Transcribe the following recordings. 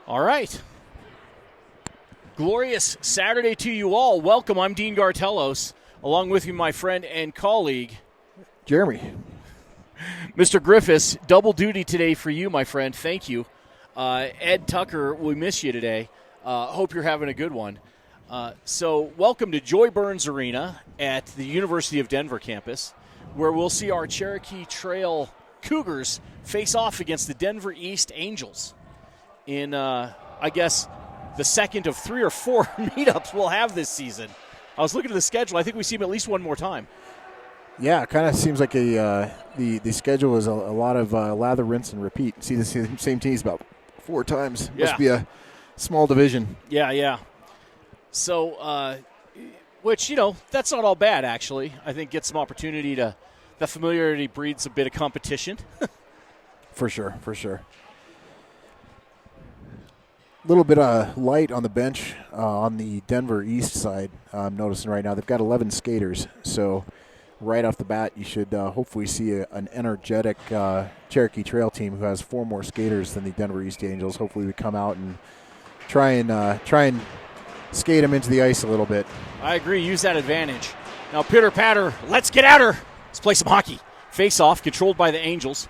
All right. Glorious Saturday to you all. Welcome. I'm Dean Gartelos. Along with you, my friend and colleague, Jeremy. Mr. Griffiths. Double duty today for you, my friend. Thank you. Ed Tucker, we miss you today. Hope you're having a good one. So welcome to Joy Burns Arena at the University of Denver campus, where we'll see our Cherokee Trail Cougars face off against the Denver East Angels in, I guess, the second of 3 or 4 meetups we'll have this season. I was looking at the schedule. I think we see them at least one more time. Yeah, it kind of seems like the schedule is a lot of lather, rinse, and repeat. See the same teams about 4 times. Yeah. Must be a small division. Yeah. So, which, that's not all bad, actually. I think get some opportunity to – the familiarity breeds a bit of competition. For sure. A little bit of light on the bench on the Denver East side. I'm noticing right now they've got 11 skaters. So right off the bat, you should hopefully see an energetic Cherokee Trail team who has 4 more skaters than the Denver East Angels. Hopefully we come out and try and skate them into the ice a little bit. I agree. Use that advantage. Now pitter-patter. Let's get at her. Let's play some hockey. Face-off controlled by the Angels.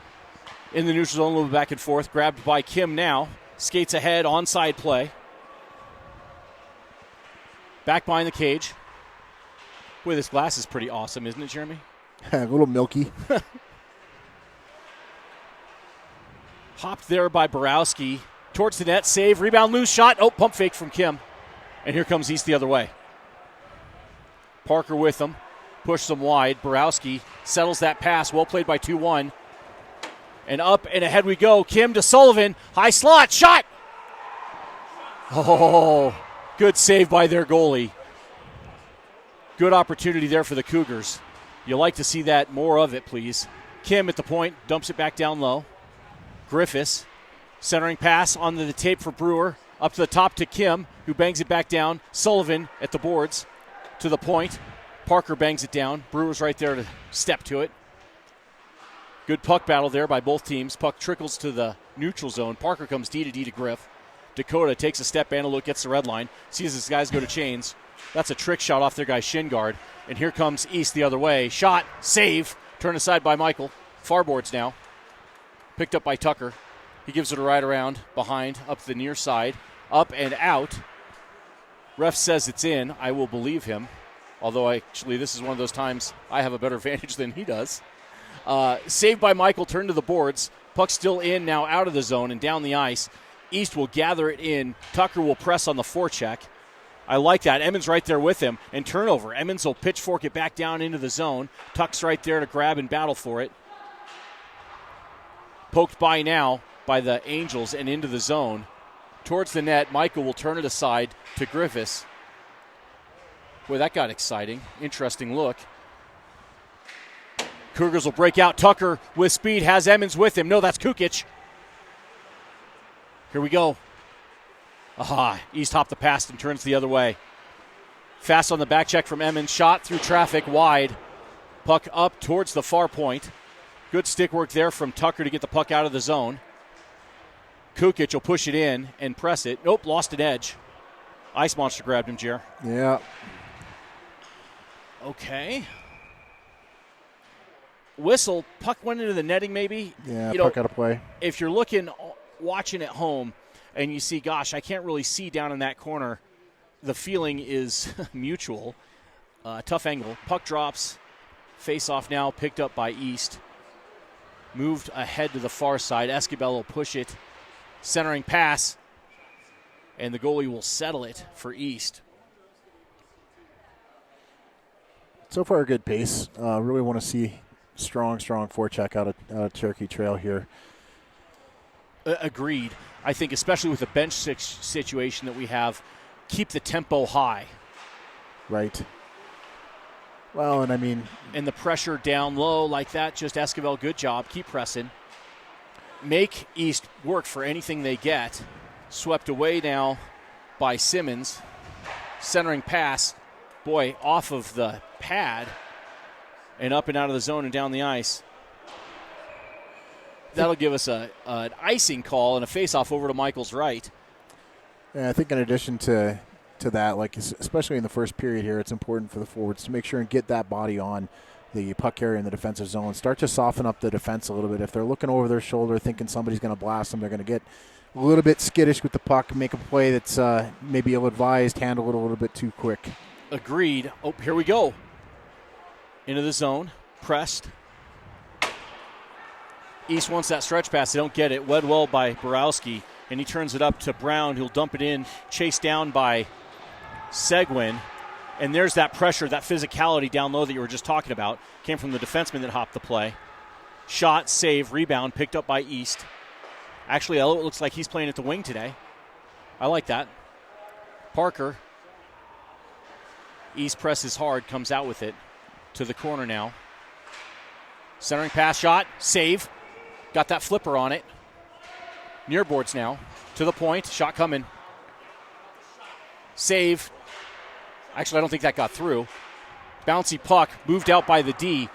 In the neutral zone, a little back and forth. Grabbed by Kim now. Skates ahead, onside play. Back behind the cage. Boy, this glass is pretty awesome, isn't it, Jeremy? A little milky. Hopped there by Borowski. Towards the net, save, rebound, loose shot. Oh, pump fake from Kim. And here comes East the other way. Parker with them. Pushes them wide. Borowski settles that pass. Well played by 2-1. And up and ahead we go. Kim to Sullivan. High slot. Shot! Oh, good save by their goalie. Good opportunity there for the Cougars. You like to see that. More of it, please. Kim at the point. Dumps it back down low. Griffiths. Centering pass onto the tape for Brewer. Up to the top to Kim, who bangs it back down. Sullivan at the boards. To the point. Parker bangs it down. Brewer's right there to step to it. Good puck battle there by both teams. Puck trickles to the neutral zone. Parker comes D to Griff. Dakota takes a step and a look, gets the red line. Sees his guys go to chains. That's a trick shot off their guy's shin guard. And here comes East the other way. Shot, save, turned aside by Michael. Far boards now. Picked up by Tucker. He gives it a ride around behind, up the near side. Up and out. Ref says it's in. I will believe him. Although, actually, this is one of those times I have a better advantage than he does. Saved by Michael, turned to the boards. Puck still in, now out of the zone and down the ice. East will gather it in. Tucker will press on the forecheck. I like that. Emmons right there with him. And turnover. Emmons will pitchfork it back down into the zone. Tuck's right there to grab and battle for it. Poked by now by the Angels and into the zone. Towards the net, Michael will turn it aside to Griffiths. Boy, that got exciting. Interesting look. Cougars will break out. Tucker with speed has Emmons with him. No, that's Kukic. Here we go. Aha, East hopped the pass and turns the other way. Fast on the back check from Emmons. Shot through traffic wide. Puck up towards the far point. Good stick work there from Tucker to get the puck out of the zone. Kukic will push it in and press it. Nope, lost an edge. Ice Monster grabbed him, Jer. Yeah. Okay. Whistle, puck went into the netting maybe. Yeah, puck out of play. If you're watching at home, and you see, gosh, I can't really see down in that corner, the feeling is mutual. Tough angle. Puck drops. Face off now, picked up by East. Moved ahead to the far side. Escobar will push it. Centering pass. And the goalie will settle it for East. So far, a good pace. Really want to see strong forecheck out of Cherokee Trail here. Agreed. I think especially with the bench situation that we have, keep the tempo high. Right. Well, and I mean... And the pressure down low like that, just Esquivel, good job. Keep pressing. Make East work for anything they get. Swept away now by Simmons. Centering pass. Boy, off of the pad and up and out of the zone and down the ice. That'll give us an icing call and a face-off over to Michael's right. Yeah, I think in addition to that, like especially in the first period here, it's important for the forwards to make sure and get that body on the puck carrier in the defensive zone. Start to soften up the defense a little bit. If they're looking over their shoulder thinking somebody's going to blast them, they're going to get a little bit skittish with the puck, make a play that's maybe ill-advised, handle it a little bit too quick. Agreed. Oh, here we go. Into the zone. Pressed. East wants that stretch pass. They don't get it. Led well by Borowski, and he turns it up to Brown, who'll dump it in, chased down by Seguin. And there's that pressure, that physicality down low that you were just talking about. Came from the defenseman that hopped the play. Shot, save, rebound, picked up by East. Actually, it looks like he's playing at the wing today. I like that. Parker. East presses hard, comes out with it to the corner now. Centering pass, shot, save. Got that flipper on it. Near boards now. To the point, shot coming. Save. Actually, I don't think that got through. Bouncy puck, moved out by the D.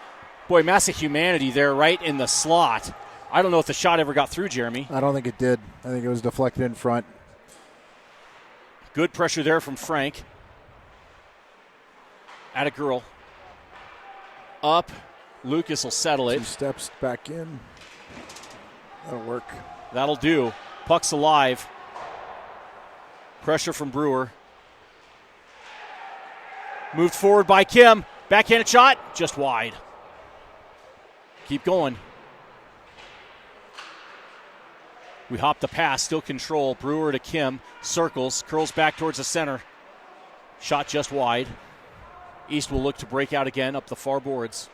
Boy, massive humanity there right in the slot. I don't know if the shot ever got through, Jeremy. I don't think it did. I think it was deflected in front. Good pressure there from Frank. At a girl. Up. Lucas will settle it. 2 steps back in. That'll work. That'll do. Puck's alive. Pressure from Brewer. Moved forward by Kim. Backhanded shot. Just wide. Keep going. We hop the pass. Still control. Brewer to Kim. Circles. Curls back towards the center. Shot just wide. East will look to break out again up the far boards.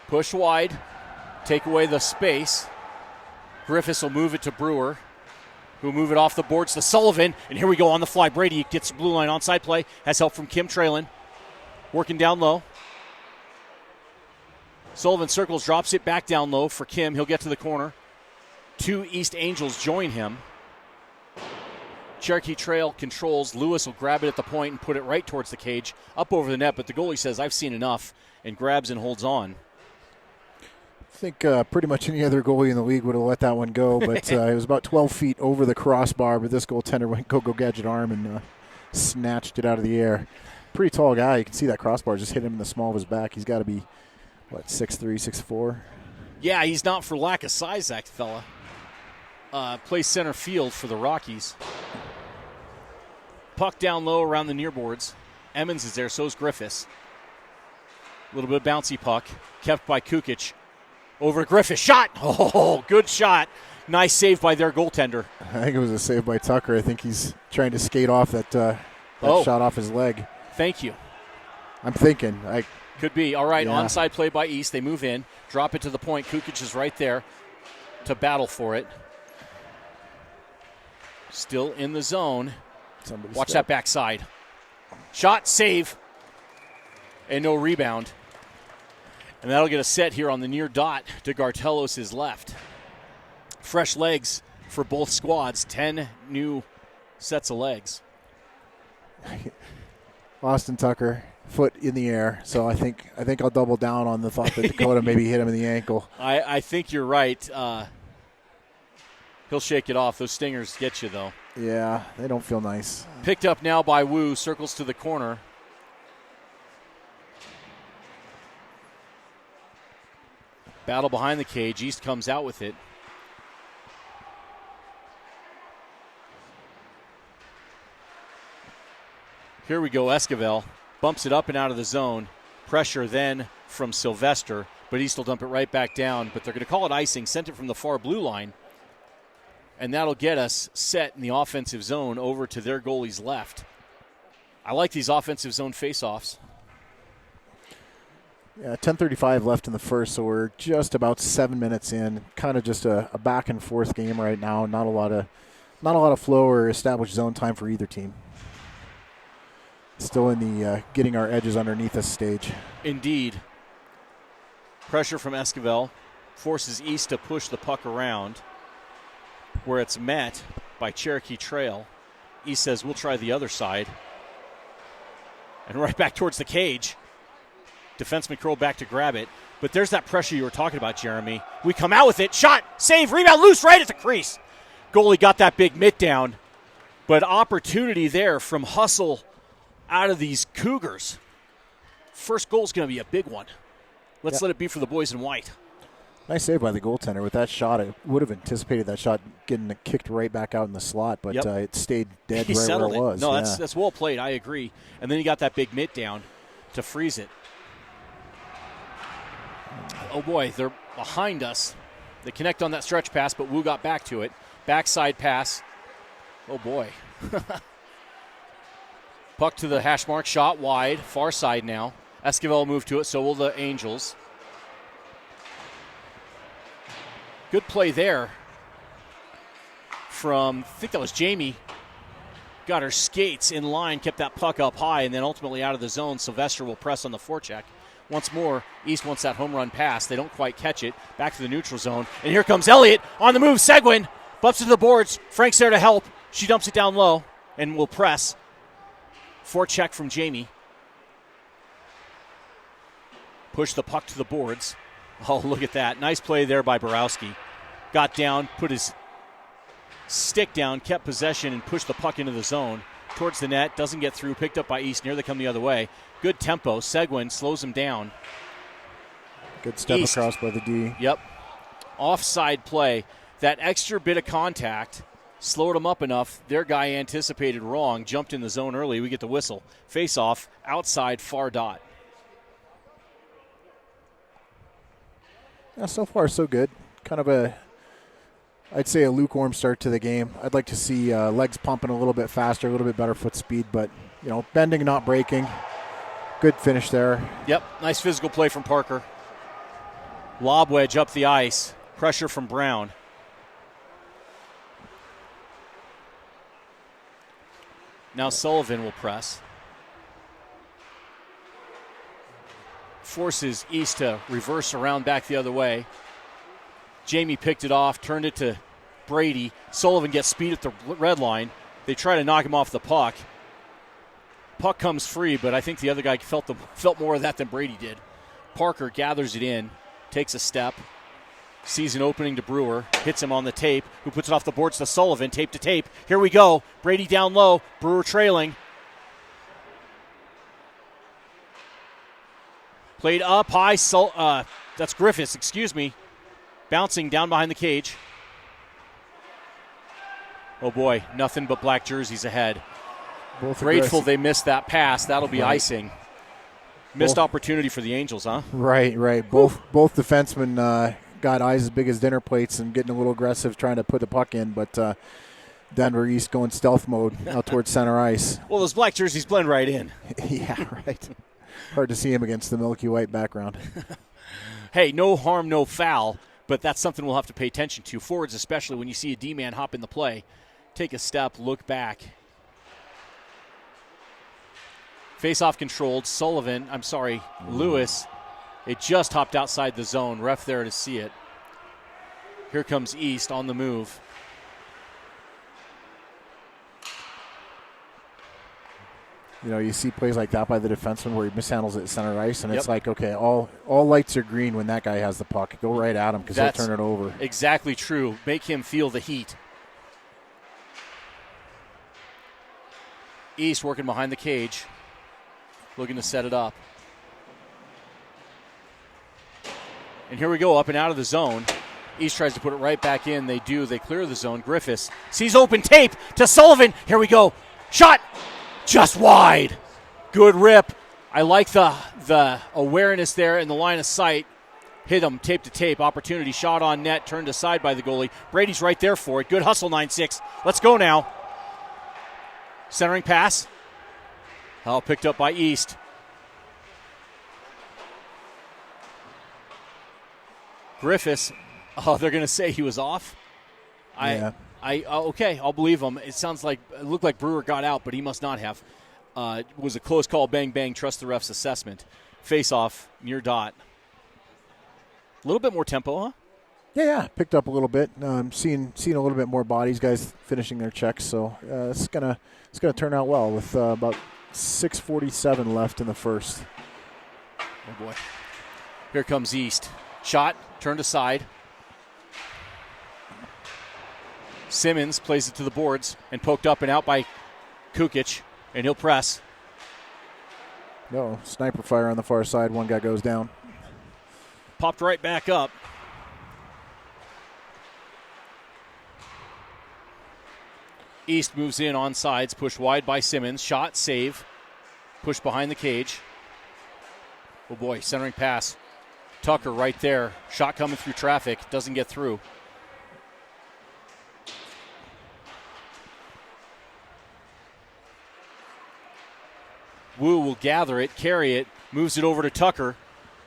Push wide. Take away the space. Griffiths will move it to Brewer, who'll move it off the boards to Sullivan. And here we go on the fly. Brady gets blue line onside play. Has help from Kim Traylon. Working down low. Sullivan circles, drops it back down low for Kim. He'll get to the corner. 2 East Angels join him. Cherokee Trail controls. Lewis will grab it at the point and put it right towards the cage, up over the net. But the goalie says, I've seen enough, and grabs and holds on. I think pretty much any other goalie in the league would have let that one go, but it was about 12 feet over the crossbar, but this goaltender went go gadget arm and snatched it out of the air. Pretty tall guy. You can see that crossbar just hit him in the small of his back. He's got to be, 6'3", 6'4"? Yeah, he's not for lack of size, that fella. Plays center field for the Rockies. Puck down low around the near boards. Emmons is there, so's Griffiths. A little bit of bouncy puck, kept by Kukic. Over to Griffiths. Shot! Oh, good shot. Nice save by their goaltender. I think it was a save by Tucker. I think he's trying to skate off that shot off his leg. Thank you. I'm thinking. Could be. All right, yeah. Onside play by East. They move in, drop it to the point. Kukic is right there to battle for it. Still in the zone. Watch that backside. Shot, save, and no rebound. And that'll get a set here on the near dot to Gartelos' left. Fresh legs for both squads. 10 new sets of legs. Austin Tucker, foot in the air. So I think I'll double down on the thought that Dakota maybe hit him in the ankle. I think you're right. He'll shake it off. Those stingers get you, though. Yeah, they don't feel nice. Picked up now by Wu. Circles to the corner. Battle behind the cage. East comes out with it. Here we go. Esquivel bumps it up and out of the zone. Pressure then from Sylvester, but East will dump it right back down. But they're going to call it icing. Sent it from the far blue line. And that'll get us set in the offensive zone over to their goalie's left. I like these offensive zone faceoffs. Yeah, 10:35 left in the first, so we're just about 7 minutes in. Kind of just a back and forth game right now. Not a lot of flow or established zone time for either team. Still in the getting our edges underneath us stage. Indeed. Pressure from Esquivel forces East to push the puck around, where it's met by Cherokee Trail. East says, we'll try the other side. And right back towards the cage. Defenseman curled back to grab it. But there's that pressure you were talking about, Jeremy. We come out with it. Shot, save, rebound, loose right at the crease. Goalie got that big mitt down. But opportunity there from hustle out of these Cougars. First goal's going to be a big one. Let's let it be for the boys in white. Nice save by the goaltender. With that shot, I would have anticipated that shot getting kicked right back out in the slot, but it stayed dead right where it was. No, that's well played. I agree. And then he got that big mitt down to freeze it. Oh, boy, they're behind us. They connect on that stretch pass, but Wu got back to it. Backside pass. Oh, boy. Puck to the hash mark, shot wide, far side now. Esquivel moved to it, so will the Angels. Good play there from, I think that was Jamie. Got her skates in line, kept that puck up high, and then ultimately out of the zone. Sylvester will press on the forecheck. Once more, East wants that home run pass. They don't quite catch it. Back to the neutral zone. And here comes Elliott on the move. Seguin bumps into the boards. Frank's there to help. She dumps it down low and will press. Forecheck from Jamie. Push the puck to the boards. Oh, look at that. Nice play there by Borowski. Got down, put his stick down, kept possession, and pushed the puck into the zone. Towards the net, doesn't get through, picked up by East. Near they come the other way. Good tempo. Seguin slows him down. Good step East. Across by the D. Yep. Offside play. That extra bit of contact slowed him up enough. Their guy anticipated wrong, jumped in the zone early. We get the whistle. Face off, outside, far dot. Yeah, so far so good. Kind of I'd say a lukewarm start to the game. I'd like to see legs pumping a little bit faster, a little bit better foot speed, but, bending, not breaking. Good finish there. Yep, nice physical play from Parker. Lob wedge up the ice. Pressure from Brown. Now Sullivan will press. Forces East to reverse around back the other way. Jamie picked it off, turned it to Brady. Sullivan gets speed at the red line. They try to knock him off the puck. Puck comes free, but I think the other guy felt more of that than Brady did. Parker gathers it in, takes a step, sees an opening to Brewer, hits him on the tape, who puts it off the boards to Sullivan, tape to tape. Here we go. Brady down low, Brewer trailing. Played up high. That's Griffiths, bouncing down behind the cage. Oh, boy, nothing but black jerseys ahead. Both grateful they missed that pass. That'll be icing. Missed opportunity for the Angels, huh? Right. Both defensemen got eyes as big as dinner plates and getting a little aggressive trying to put the puck in, but Denver East going stealth mode out towards center ice. Well, those black jerseys blend right in. Yeah, right. Hard to see him against the milky white background. Hey, no harm, no foul, but that's something we'll have to pay attention to. Forwards, especially when you see a D-man hop in the play. Take a step, look back. Face-off controlled. Lewis. It just hopped outside the zone. Ref there to see it. Here comes East on the move. You see plays like that by the defenseman where he mishandles it at center ice, and it's like, okay, all lights are green when that guy has the puck. Go right at him because he'll turn it over. Exactly true. Make him feel the heat. East working behind the cage, looking to set it up. And here we go, up and out of the zone. East tries to put it right back in. They do. They clear the zone. Griffiths sees open tape to Sullivan. Here we go. Shot. Just wide. Good rip. I like the awareness there in the line of sight. Hit him tape to tape. Opportunity. Shot on net. Turned aside by the goalie. Brady's right there for it. Good hustle, 9-6. Let's go now. Centering pass. Oh, picked up by East. Griffiths. Oh, they're going to say he was off? Yeah. Okay, I'll believe him. It looked like Brewer got out, but he must not have. It was a close call, bang, bang, trust the ref's assessment. Face-off, near dot. A little bit more tempo, huh? Yeah, picked up a little bit. Seeing a little bit more bodies, guys finishing their checks, so it's gonna turn out well with about 6:47 left in the first. Oh boy. Here comes East. Shot, turned aside. Simmons plays it to the boards and poked up and out by Kukic, and he'll press. No, sniper fire on the far side. One guy goes down. Popped right back up. East moves in on sides, pushed wide by Simmons. Shot, save, push behind the cage. Oh boy, centering pass. Tucker right there. Shot coming through traffic, doesn't get through. Wu will gather it, carry it, moves it over to Tucker.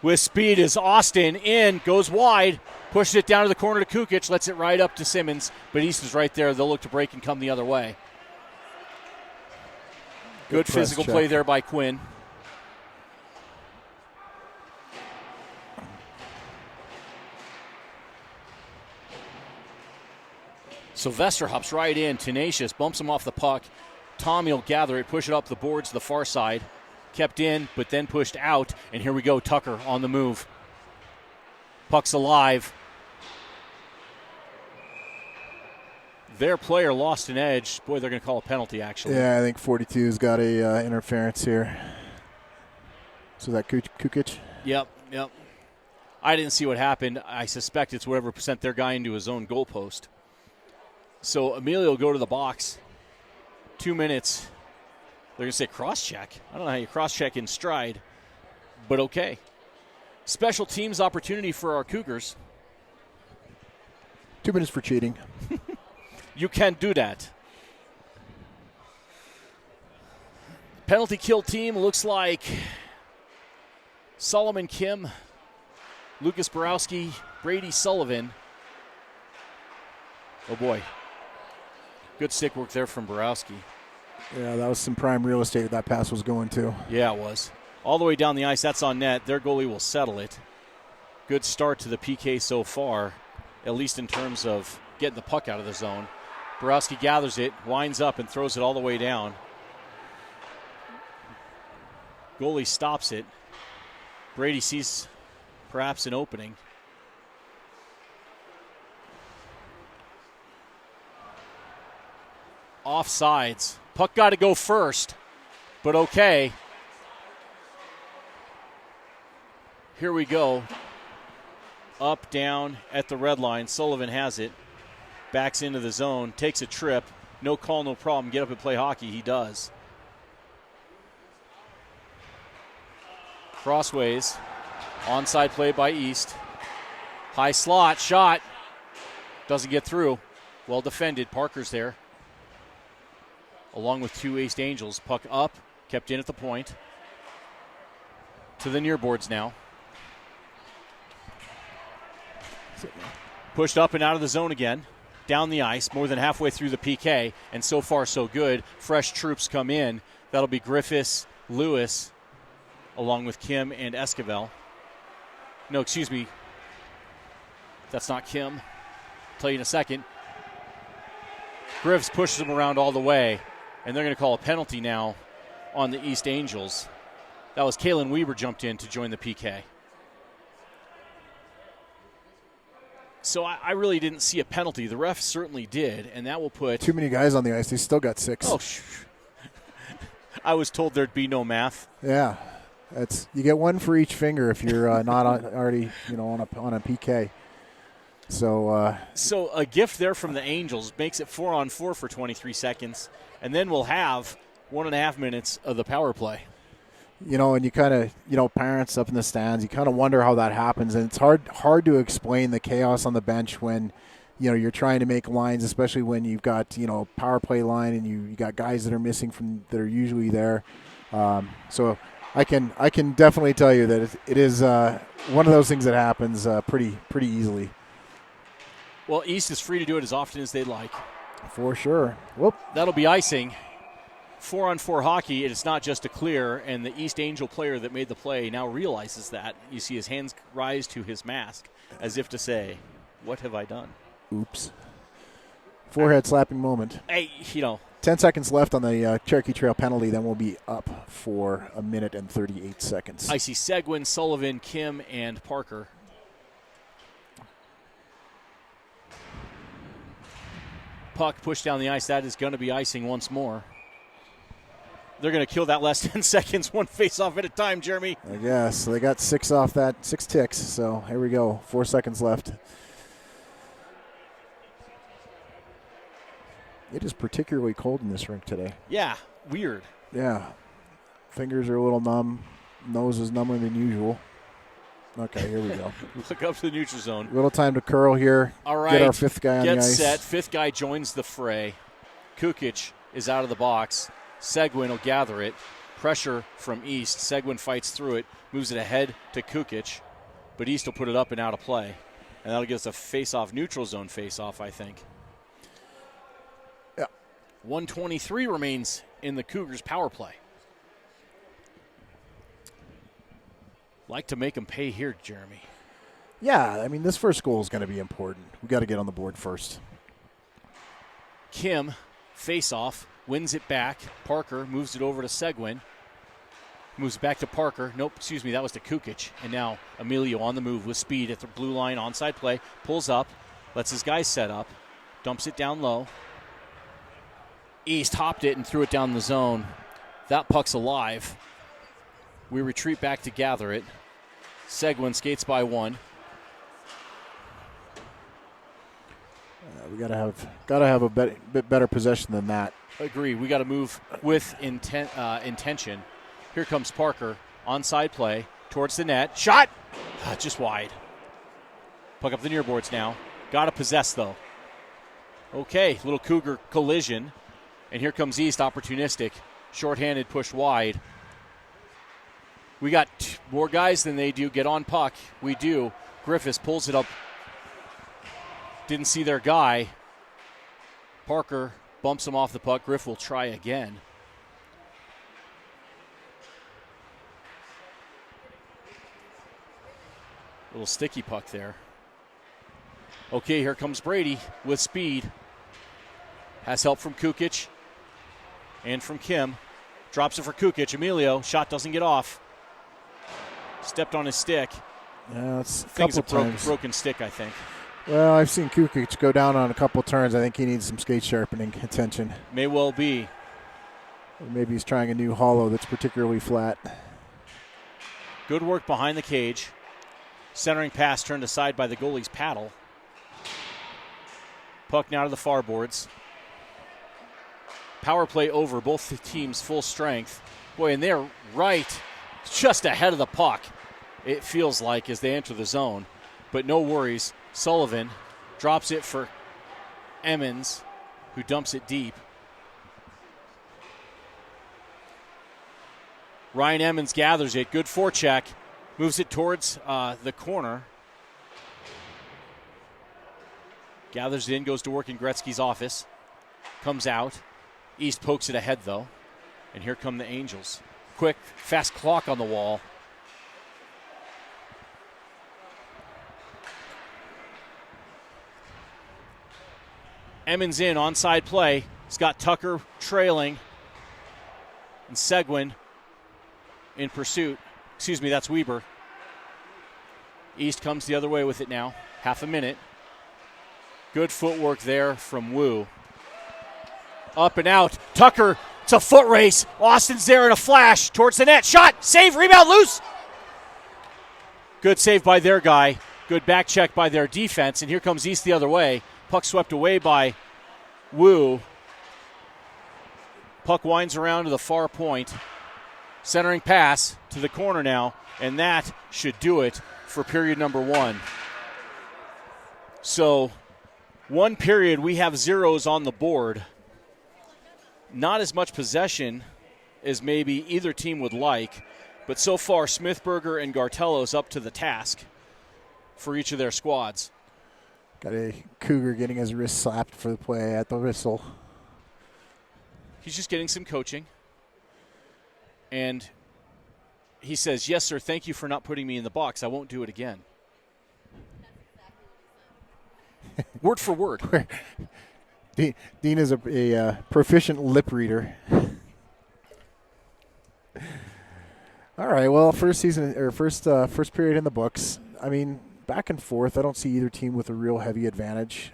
With speed is Austin in, goes wide, pushes it down to the corner to Kukic, lets it right up to Simmons, but East is right there. They'll look to break and come the other way. Good physical play there by Quinn. Sylvester hops right in, tenacious, bumps him off the puck. Tommy will gather it, push it up the boards to the far side. Kept in, but then pushed out. And here we go, Tucker on the move. Puck's alive. Their player lost an edge. Boy, they're going to call a penalty, actually. Yeah, I think 42's got a interference here. So is that Kukic? Yep. I didn't see what happened. I suspect it's whatever sent their guy into his own goalpost. So Emilio will go to the box. 2 minutes. They're going to say cross-check. I don't know how you cross-check in stride, but okay. Special teams opportunity for our Cougars. 2 minutes for cheating. You can do that. Penalty kill team looks like Solomon Kim, Lucas Borowski, Brady Sullivan. Oh, boy. Good stick work there from Borowski. Yeah, that was some prime real estate that pass was going to. Yeah, it was. All the way down the ice, that's on net. Their goalie will settle it. Good start to the PK so far, at least in terms of getting the puck out of the zone. Borowski gathers it, winds up, and throws it all the way down. Goalie stops it. Brady sees perhaps an opening. Offsides. Puck got to go first, but okay. Here we go. Up, down, at the red line. Sullivan has it. Backs into the zone, takes a trip. No call, no problem. Get up and play hockey. He does. Crossways. Onside play by East. High slot, shot. Doesn't get through. Well defended. Parker's there. Along with two East Angels. Puck up, kept in at the point. To the near boards now. Pushed up and out of the zone again. Down the ice, more than halfway through the PK. And so far, so good. Fresh troops come in. That'll be Griffiths, Lewis, along with Kim and Esquivel. No, excuse me. That's not Kim. I'll tell you in a second. Griffiths pushes him around all the way. And they're going to call a penalty now on the East Angels. That was Kalen Weber jumped in to join the PK. So I really didn't see a penalty. The ref certainly did, and that will put... Too many guys on the ice. They still got 6. Oh, I was told there'd be no math. Yeah. You get one for each finger if you're not already on a PK. So a gift there from the Angels makes it 4-on-4 for 23 seconds, and then we'll have 1.5 minutes of the power play. And you kind of, parents up in the stands, you kind of wonder how that happens, and it's hard to explain the chaos on the bench when, you're trying to make lines, especially when you've got, power play line and you got guys that are missing that are usually there. So I can definitely tell you that it is one of those things that happens pretty easily. Well, East is free to do it as often as they'd like. For sure. Whoop. That'll be icing. 4-on-4 hockey, it's not just a clear, and the East Angel player that made the play now realizes that. You see his hands rise to his mask as if to say, what have I done? Oops. Forehead slapping moment. Hey, 10 seconds left on the Cherokee Trail penalty, then we'll be up for 1 minute and 38 seconds. I see Seguin, Sullivan, Kim, and Parker. Puck pushed down the ice. That is going to be icing once more. They're going to kill that last 10 seconds, one face-off at a time, Jeremy. I guess. So they got 6 off that, 6 ticks. So here we go. 4 seconds left. It is particularly cold in this rink today. Yeah, weird. Yeah. Fingers are a little numb. Nose is number than usual. Okay, here we go. Look up to the neutral zone. Little time to curl here. All right. Get our 5th guy on the Get ice. set. 5th guy joins the fray. Kukic is out of the box. Seguin will gather it. Pressure from East. Seguin fights through it. Moves it ahead to Kukic. But East will put it up and out of play. And that'll give us a face-off, neutral zone face-off, I think. 1:23 remains in the Cougars' power play. Like to make them pay here, Jeremy. Yeah, I mean, this first goal is going to be important. We got to get on the board first. Kim, face-off, wins it back. Parker moves it over to Seguin. Moves it back to Parker. Nope, excuse me, that was to Kukic. And now Emilio on the move with speed at the blue line, onside play. Pulls up, lets his guys set up, dumps it down low. East hopped it and threw it down the zone. That puck's alive. We retreat back to gather it. Seguin skates by one. We gotta have a bit better possession than that. Agree. We got to move with intention. Here comes Parker. Onside play towards the net. Shot! Just wide. Puck up the near boards now. Got to possess, though. Okay, little Cougar collision. And here comes East, opportunistic. Shorthanded, push wide. We got more guys than they do. Get on puck. We do. Griffiths pulls it up. Didn't see their guy. Parker bumps him off the puck. Griff will try again. Little sticky puck there. Okay, here comes Brady with speed. Has help from Kukic and from Kim. Drops it for Kukic. Emilio, shot doesn't get off. Stepped on his stick. Yeah, it's broken stick, I think. Well, I've seen Kukic go down on a couple turns. I think he needs some skate sharpening attention. May well be. Or maybe he's trying a new hollow that's particularly flat. Good work behind the cage. Centering pass turned aside by the goalie's paddle. Puck now to the far boards. Power play over, both teams full strength. Boy, and they're right just ahead of the puck, it feels like, as they enter the zone. But no worries. Sullivan drops it for Emmons, who dumps it deep. Ryan Emmons gathers it. Good forecheck. Moves it towards the corner. Gathers it in, goes to work in Gretzky's office. Comes out. East pokes it ahead, though. And here come the Angels. Quick, fast clock on the wall. Emmons in, onside play. He's got Tucker trailing. And Seguin in pursuit. Excuse me, that's Weber. East comes the other way with it now. Half a minute. Good footwork there from Wu. Up and out. Tucker, it's a foot race. Austin's there in a flash towards the net. Shot, save, rebound, loose. Good save by their guy. Good back check by their defense. And here comes East the other way. Puck swept away by Wu. Puck winds around to the far point. Centering pass to the corner now. And that should do it for period number one. So, one period, we have zeros on the board. Not as much possession as maybe either team would like, but so far Smithberger and Gartello's up to the task for each of their squads. Got a Cougar getting his wrist slapped for the play at the whistle. He's just getting some coaching. And he says, "Yes, sir, thank you for not putting me in the box. I won't do it again." Word for word. Dean is a proficient lip reader. All right. Well, first period in the books. I mean, back and forth. I don't see either team with a real heavy advantage.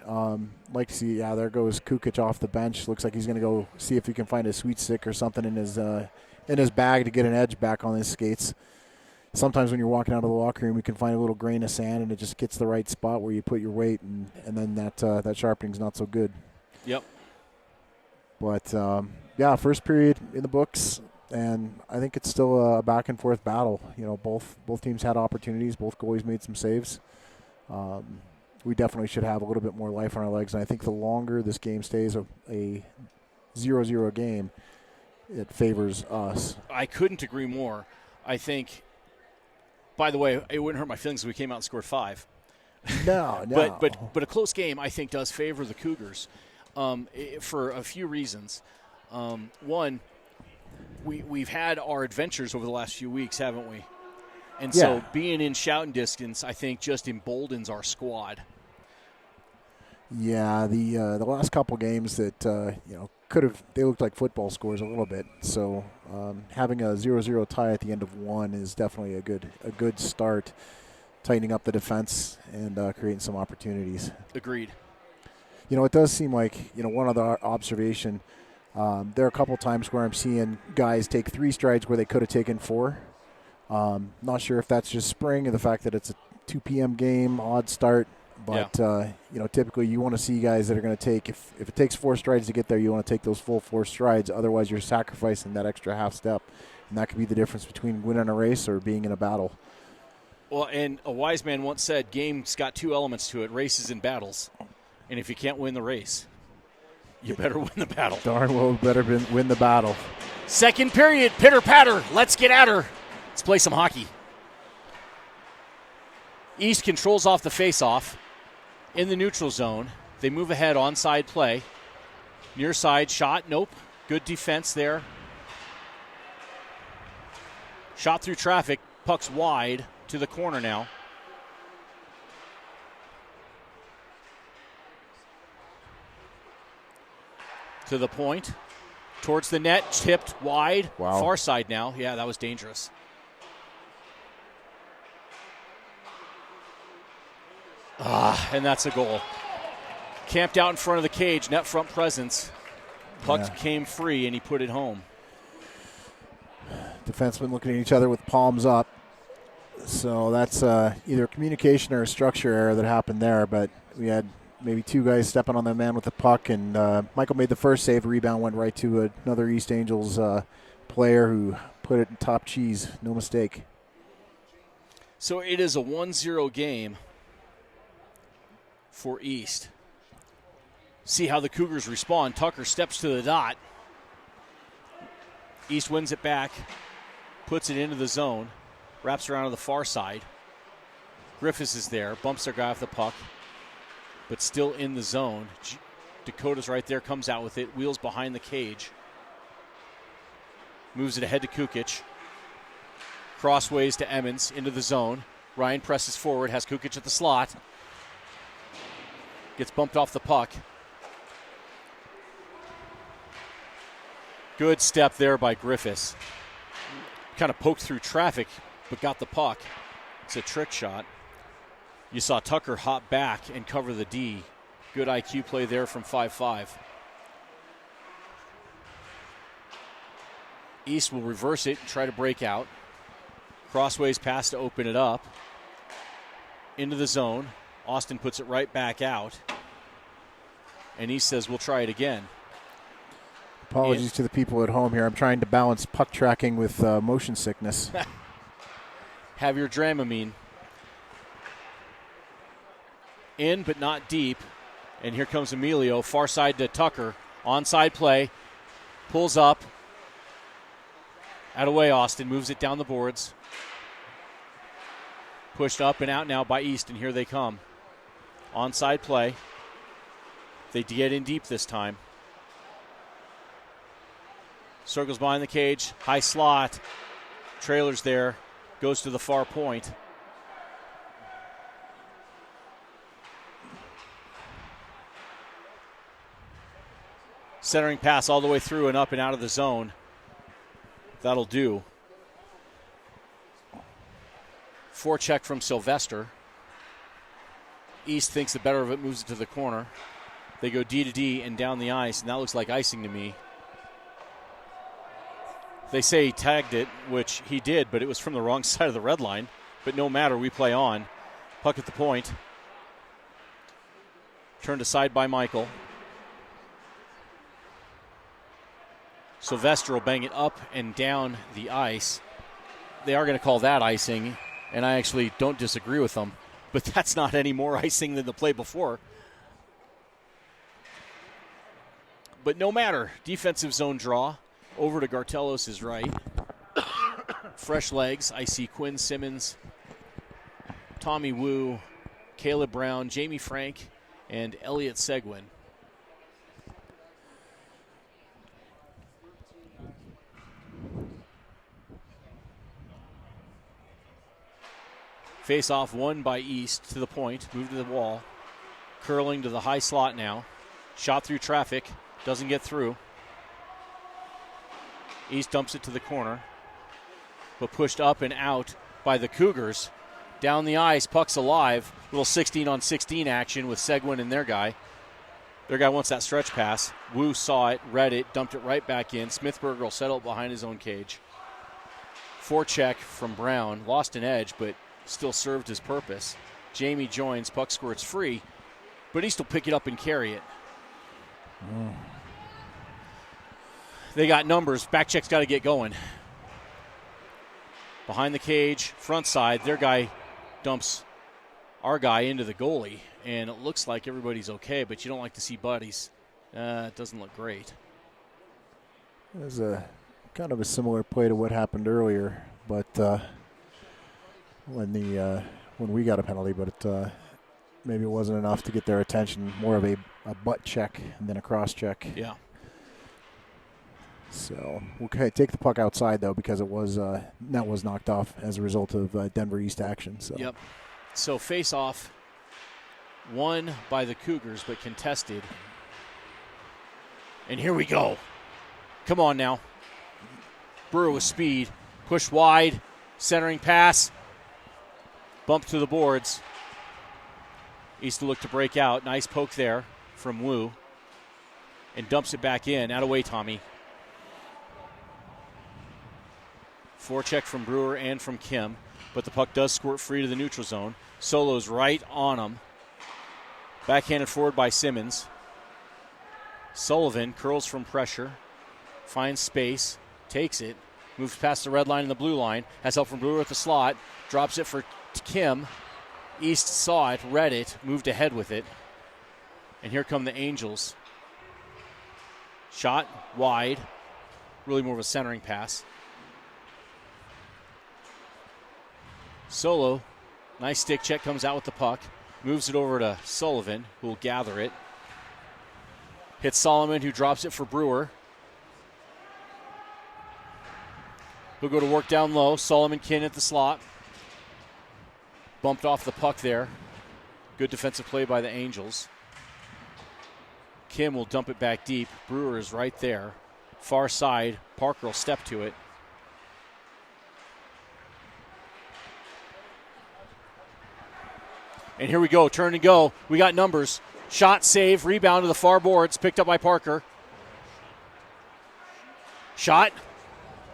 Like to see. Yeah, there goes Kukic off the bench. Looks like he's going to go see if he can find a sweet stick or something in his bag to get an edge back on his skates. Sometimes when you're walking out of the locker room, you can find a little grain of sand, and it just gets the right spot where you put your weight, and then that sharpening's not so good. Yep. But yeah, first period in the books. And I think it's still a back and forth battle. You know, both teams had opportunities. Both goalies made some saves. We definitely should have a little bit more life on our legs. And I think the longer this game stays a 0-0 game, it favors us. I couldn't agree more. I think, by the way, it wouldn't hurt my feelings if we came out and scored 5. No. But a close game, I think, does favor the Cougars for a few reasons. One, we've had our adventures over the last few weeks, haven't we? And so being in shouting distance, I think, just emboldens our squad. Yeah, the last couple games that they looked like football scores a little bit. So having a 0-0 tie at the end of one is definitely a good start, tightening up the defense and creating some opportunities. Agreed. You know, it does seem like, one other observation. There are a couple times where I'm seeing guys take 3 strides where they could have taken 4. Not sure if that's just spring and the fact that it's a 2 p.m. game, odd start. But, typically you want to see guys that are going to take, if it takes 4 strides to get there, you want to take those full 4 strides. Otherwise, you're sacrificing that extra half step. And that could be the difference between winning a race or being in a battle. Well, and a wise man once said, game's got 2 elements to it, races and battles. And if you can't win the race, you better win the battle. Darn well better win the battle. Second period, pitter-patter. Let's get at her. Let's play some hockey. East controls off the face-off in the neutral zone. They move ahead onside play. Near side shot, nope. Good defense there. Shot through traffic, puck's wide to the corner now. To the point, towards the net, tipped wide, Wow. Far side now. Yeah, that was dangerous. And that's a goal. Camped out in front of the cage, net front presence. Puck came free, and he put it home. Defensemen looking at each other with palms up. So that's either a communication or a structure error that happened there, but we had maybe 2 guys stepping on the man with the puck, and Michael made the first save. Rebound went right to another East Angels player who put it in top cheese. No mistake. So it is a 1-0 game for East. See how the Cougars respond. Tucker steps to the dot. East wins it back, puts it into the zone, wraps around to the far side. Griffiths is there, bumps their guy off the puck, but still in the zone. Dakota's right there, comes out with it, wheels behind the cage. Moves it ahead to Kukic. Crossways to Emmons, into the zone. Ryan presses forward, has Kukic at the slot. Gets bumped off the puck. Good step there by Griffiths. Kind of poked through traffic, but got the puck. It's a trick shot. You saw Tucker hop back and cover the D. Good IQ play there from 5-5. East will reverse it and try to break out. Crossways pass to open it up. Into the zone. Austin puts it right back out. And East says, we'll try it again. Apologies to the people at home here. I'm trying to balance puck tracking with motion sickness. Have your Dramamine. In, but not deep. And here comes Emilio, far side to Tucker. Onside play. Pulls up. Out of way, Austin. Moves it down the boards. Pushed up and out now by East, and here they come. Onside play. They get in deep this time. Circles behind the cage. High slot. Trailers there. Goes to the far point. Centering pass all the way through and up and out of the zone. That'll do. Forecheck from Sylvester. East thinks the better of it, moves it to the corner. They go D to D and down the ice, and that looks like icing to me. They say he tagged it, which he did, but it was from the wrong side of the red line. But no matter, we play on. Puck at the point. Turned aside by Michael. Sylvester will bang it up and down the ice. They are going to call that icing, and I actually don't disagree with them. But that's not any more icing than the play before. But no matter, defensive zone draw. Over to Gartelos' right. Fresh legs. I see Quinn Simmons, Tommy Wu, Caleb Brown, Jamie Frank, and Elliot Seguin. Face-off won by East to the point. Moved to the wall. Curling to the high slot now. Shot through traffic. Doesn't get through. East dumps it to the corner, but pushed up and out by the Cougars. Down the ice, puck's alive. Little 16-on-16 action with Seguin and their guy. Their guy wants that stretch pass. Wu saw it, read it, dumped it right back in. Smithberger will settle it behind his own cage. Forecheck from Brown. Lost an edge, but still served his purpose. Jamie joins. Puck squirts free, but East will pick it up and carry it. They got numbers. Back check's got to get going. Behind the cage, front side, their guy dumps our guy into the goalie, and it looks like everybody's okay, but you don't like to see buddies. It doesn't look great. It was a kind of a similar play to what happened earlier, but when we got a penalty, but maybe it wasn't enough to get their attention. More of a butt check than a cross check. Yeah. So we'll take the puck outside, though, because it was net was knocked off as a result of Denver East action. So. Yep. So face-off won by the Cougars, but contested. And here we go. Come on now. Brewer with speed. Push wide. Centering pass. Bump to the boards. East to look to break out. Nice poke there from Wu. And dumps it back in. Out of way, Tommy. Forecheck from Brewer and from Kim, but the puck does squirt free to the neutral zone. Solo's right on him. Backhanded forward by Simmons. Sullivan curls from pressure, finds space, takes it, moves past the red line and the blue line, has help from Brewer at the slot, drops it for Kim. East saw it, read it, moved ahead with it. And here come the Angels. Shot wide, really more of a centering pass. Solo, nice stick check, comes out with the puck. Moves it over to Sullivan, who will gather it. Hits Solomon, who drops it for Brewer. He'll go to work down low. Solomon Kin at the slot. Bumped off the puck there. Good defensive play by the Angels. Kim will dump it back deep. Brewer is right there. Far side. Parker will step to it. And here we go, turn and go. We got numbers. Shot, save, rebound to the far boards, picked up by Parker. Shot,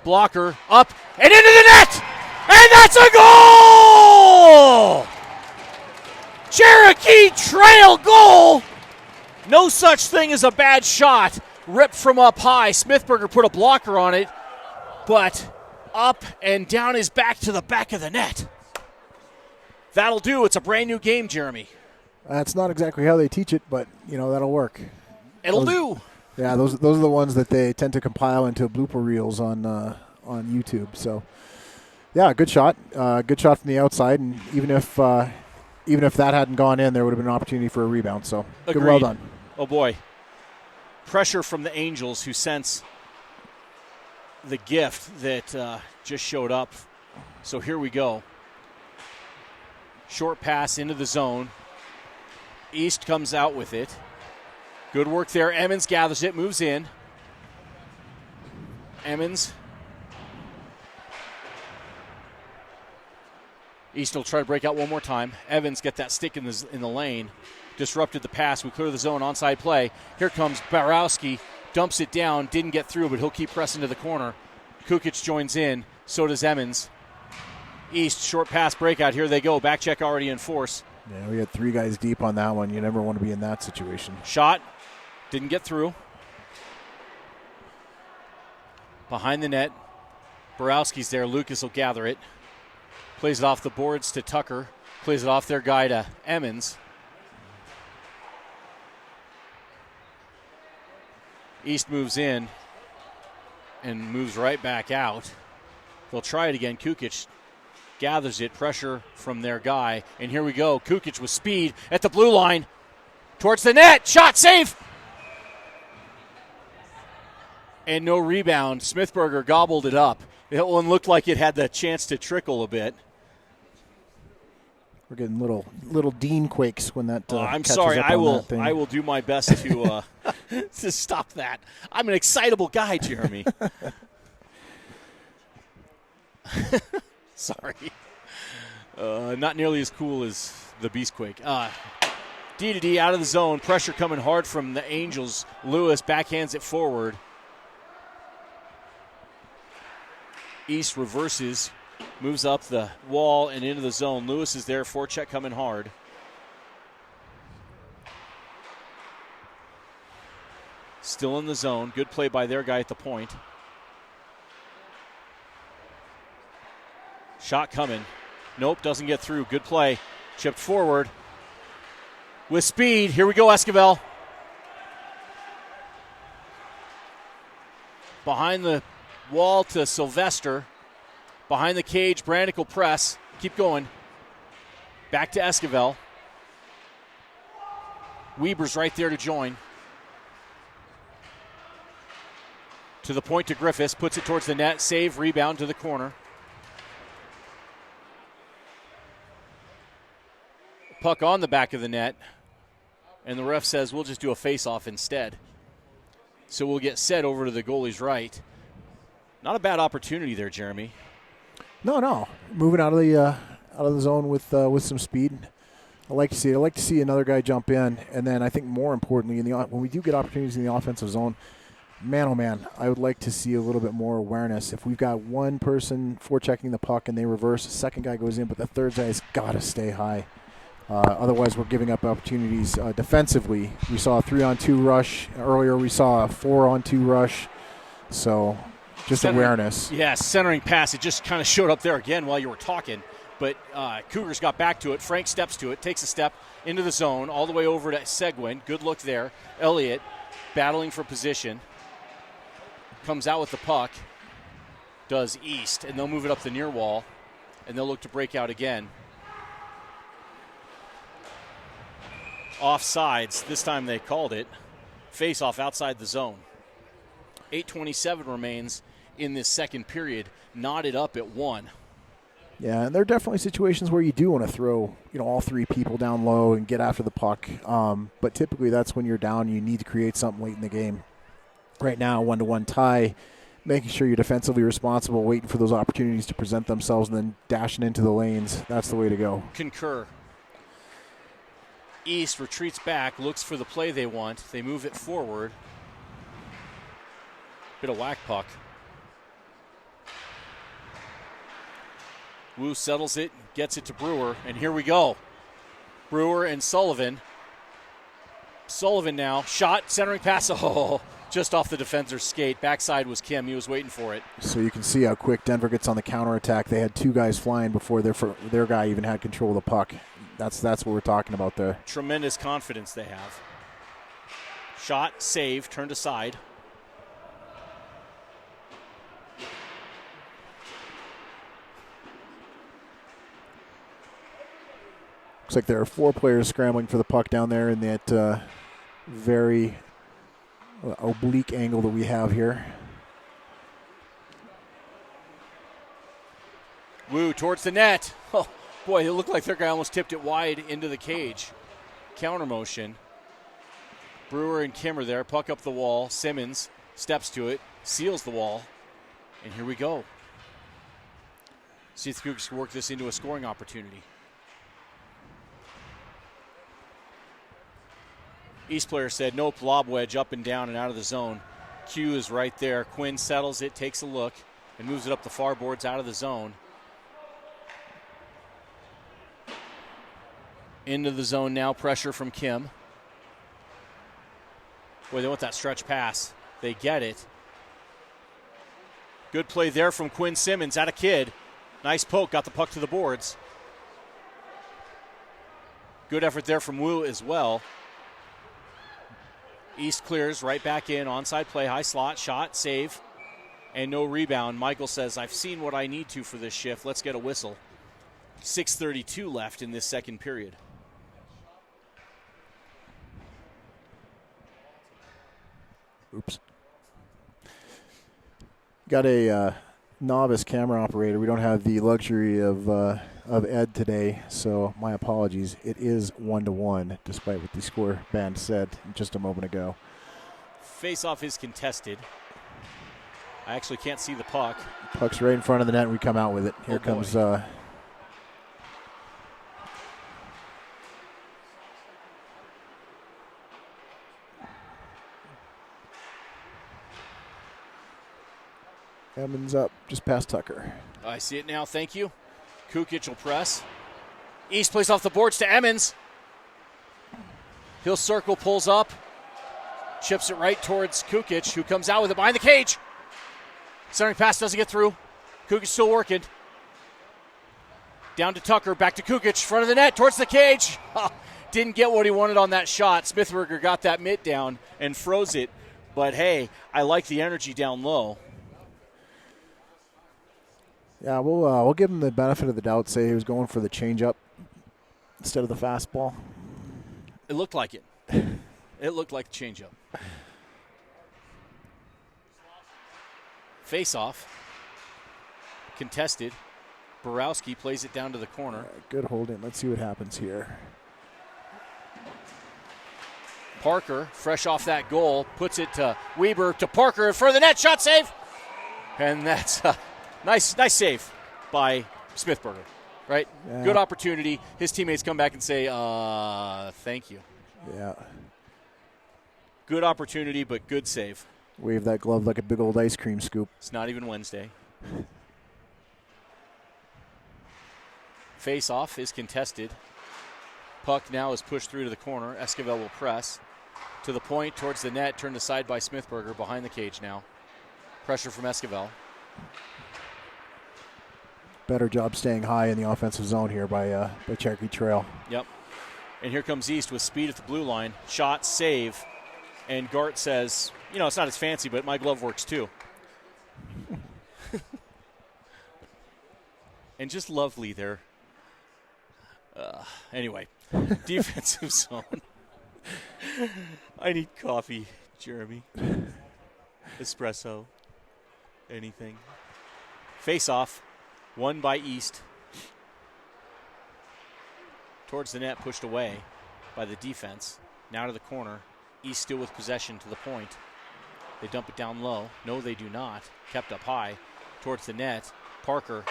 blocker, up, and into the net! And that's a goal! Cherokee Trail goal! No such thing as a bad shot. Ripped from up high. Smithberger put a blocker on it, but up and down his back to the back of the net. That'll do. It's a brand new game, Jeremy. That's not exactly how they teach it, but, that'll work. It'll do. Yeah, those are the ones that they tend to compile into blooper reels on YouTube. So, yeah, good shot. Good shot from the outside, and even if that hadn't gone in, there would have been an opportunity for a rebound. So, Agreed. Good, well done. Oh, boy. Pressure from the Angels, who sense the gift that just showed up. So here we go. Short pass into the zone. East comes out with it. Good work there. Emmons gathers it, moves in. Emmons. Easton will try to break out one more time. Evans get that stick in the lane. Disrupted the pass. We clear the zone. Onside play. Here comes Borowski. Dumps it down. Didn't get through, but he'll keep pressing to the corner. Kukic joins in. So does Emmons. East, short pass breakout. Here they go. Back check already in force. Yeah, we had 3 guys deep on that one. You never want to be in that situation. Shot. Didn't get through. Behind the net. Borowski's there. Lucas will gather it. Plays it off the boards to Tucker. Plays it off their guy to Emmons. East moves in and moves right back out. They'll try it again. Kukic gathers it. Pressure from their guy. And here we go. Kukic with speed at the blue line. Towards the net. Shot, save! And no rebound. Smithberger gobbled it up. That one looked like it had the chance to trickle a bit. We're getting little Dean quakes when that. I'm catches sorry. up I on will. that thing. I will do my best to to stop that. I'm an excitable guy, Jeremy. Sorry. Not nearly as cool as the Beastquake. D to D out of the zone. Pressure coming hard from the Angels. Lewis backhands it forward. East reverses. Moves up the wall and into the zone. Lewis is there. Forecheck coming hard. Still in the zone. Good play by their guy at the point. Shot coming. Nope, doesn't get through. Good play. Chipped forward. With speed. Here we go, Esquivel. Behind the wall to Sylvester. Behind the cage, Brandick will press. Keep going. Back to Esquivel. Weber's right there to join. To the point to Griffiths. Puts it towards the net. Save, rebound to the corner. Puck on the back of the net. And the ref says we'll just do a face-off instead. So we'll get set over to the goalie's right. Not a bad opportunity there, Jeremy. No. Moving out of the zone with some speed. I like to see it. I like to see another guy jump in, and then I think more importantly, when we do get opportunities in the offensive zone, man, oh man, I would like to see a little bit more awareness. If we've got one person forechecking the puck and they reverse, the second guy goes in, but the third guy's got to stay high. Otherwise, we're giving up opportunities defensively. We saw a 3-on-2 rush earlier. We saw a 4-on-2 rush. So just awareness. Yeah, centering pass. It just kind of showed up there again while you were talking. But Cougars got back to it. Frank steps to it, takes a step into the zone, all the way over to Seguin. Good look there. Elliott battling for position. Comes out with the puck. Does East, and they'll move it up the near wall, and they'll look to break out again. Offsides. This time they called it. Face-off outside the zone. 8:27 remains in this second period. Knotted up at 1. Yeah, and there are definitely situations where you do want to throw, all 3 people down low and get after the puck. But typically that's when you're down. You need to create something late in the game. Right now, 1-1 tie, making sure you're defensively responsible, waiting for those opportunities to present themselves, and then dashing into the lanes. That's the way to go. Concur. East retreats back, looks for the play they want. They move it forward. Bit of whack puck. Wu settles it, gets it to Brewer, and here we go. Brewer and Sullivan. Sullivan now, shot, centering pass, just off the defender's skate. Backside was Kim, he was waiting for it. So you can see how quick Denver gets on the counterattack. They had 2 guys flying before their guy even had control of the puck. That's what we're talking about there. Tremendous confidence they have. Shot, save, turned aside. Looks like there are 4 players scrambling for the puck down there in that very oblique angle that we have here. Wu towards the net. Oh, boy, it looked like their guy almost tipped it wide into the cage. Counter motion. Brewer and Kim are there. Puck up the wall. Simmons steps to it, seals the wall, and here we go. See if the Cougars can work this into a scoring opportunity. East player said, nope, lob wedge up and down and out of the zone. Q is right there. Quinn settles it, takes a look, and moves it up the far boards out of the zone. Into the zone now, pressure from Kim. Boy, they want that stretch pass. They get it. Good play there from Quinn Simmons at a kid. Nice poke, got the puck to the boards. Good effort there from Wu as well. East clears right back in, onside play, high slot, shot, save, and no rebound. Michael says, I've seen what I need to for this shift. Let's get a whistle. 6:32 left in this second period. Oops. Got a novice camera operator. We don't have the luxury of Ed today, so my apologies. It is 1-1, despite what the score band said just a moment ago. Face-off is contested. I actually can't see the puck. Puck's right in front of the net, and we come out with it. Here comes... Evans up, just past Tucker. I see it now, thank you. Kukic will press. East plays off the boards to Emmons. He'll circle, pulls up, chips it right towards Kukic, who comes out with it behind the cage. Centering pass doesn't get through. Kukic still working. Down to Tucker, back to Kukic, front of the net, towards the cage. Didn't get what he wanted on that shot. Smithberger got that mitt down and froze it. But hey, I like the energy down low. Yeah, we'll give him the benefit of the doubt. Say he was going for the changeup instead of the fastball. It looked like it. It looked like the changeup. Face-off. Contested. Borowski plays it down to the corner. Good holding. Let's see what happens here. Parker, fresh off that goal, puts it to Weber, to Parker, in front of the net, shot save! And that's a nice save by Smithberger, right? Yeah. Good opportunity. His teammates come back and say, thank you. Yeah. Good opportunity, but good save. Wave that glove like a big old ice cream scoop. It's not even Wednesday. Face-off is contested. Puck now is pushed through to the corner. Esquivel will press. To the point, towards the net, turned aside by Smithberger, behind the cage now. Pressure from Esquivel. Better job staying high in the offensive zone here by Cherokee Trail. Yep. And here comes East with speed at the blue line. Shot, save. And Gart says, you know, it's not as fancy, but my glove works too. And just lovely there. Anyway, defensive zone. I need coffee, Jeremy. Espresso. Anything. Face-off. Won by East. Towards the net, pushed away by the defense. Now to the corner. East still with possession to the point. They dump it down low. No, they do not. Kept up high. Towards the net. Parker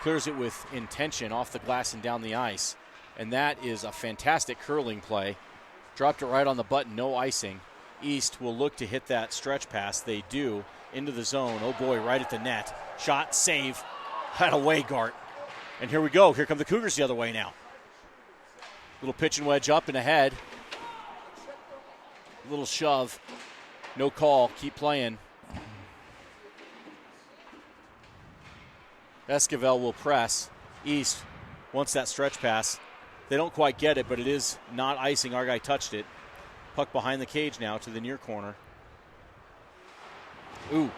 clears it with intention off the glass and down the ice. And that is a fantastic curling play. Dropped it right on the button, no icing. East will look to hit that stretch pass. They do. Into the zone. Oh boy, right at the net. Shot, save. Had away, Gart. And here we go. Here come the Cougars the other way now. Little pitch and wedge up and ahead. Little shove. No call. Keep playing. Esquivel will press. East wants that stretch pass. They don't quite get it, but it is not icing. Our guy touched it. Puck behind the cage now to the near corner. Ooh,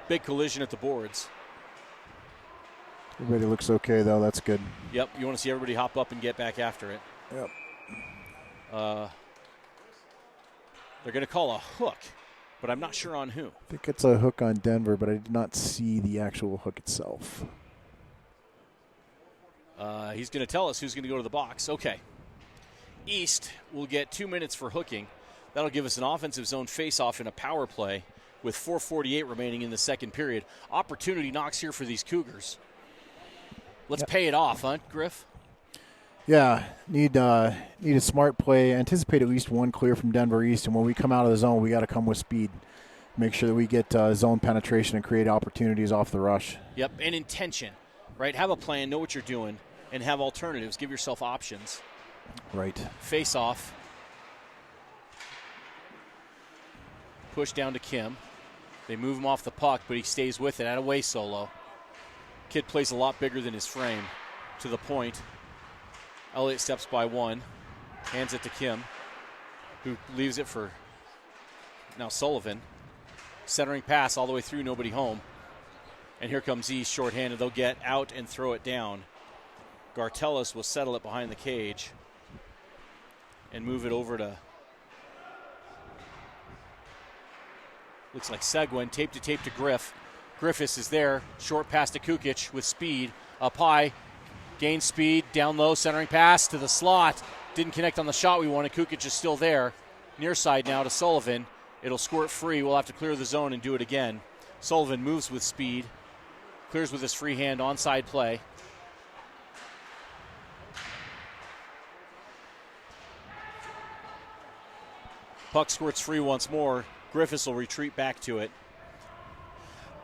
big collision at the boards. Everybody looks okay, though. That's good. Yep, you want to see everybody hop up and get back after it. Yep. They're going to call a hook, but I'm not sure on who. I think it's a hook on Denver, but I did not see the actual hook itself. He's going to tell us who's going to go to the box. Okay. East will get 2 minutes for hooking. That'll give us an offensive zone face-off in a power play with 4:48 remaining in the second period. Opportunity knocks here for these Cougars. Let's pay it off, huh, Griff? Yeah, need a smart play. Anticipate at least one clear from Denver East, and when we come out of the zone, we got to come with speed. Make sure that we get zone penetration and create opportunities off the rush. Yep, and intention, right? Have a plan, know what you're doing, and have alternatives. Give yourself options. Right. Face off. Push down to Kim. They move him off the puck, but he stays with it. Out of way solo. Kid plays a lot bigger than his frame. To the point. Elliott steps by one. Hands it to Kim, who leaves it for now Sullivan. Centering pass all the way through, nobody home. And here comes East shorthanded. They'll get out and throw it down. Gartelis will settle it behind the cage and move it over to, looks like Seguin, tape to Griff. Griffiths is there, short pass to Kukic with speed, up high, gains speed, down low, centering pass to the slot. Didn't connect on the shot we wanted. Kukic is still there. Near side now to Sullivan. It'll squirt free. We'll have to clear the zone and do it again. Sullivan moves with speed, clears with his free hand, onside play. Puck squirts free once more. Griffiths will retreat back to it.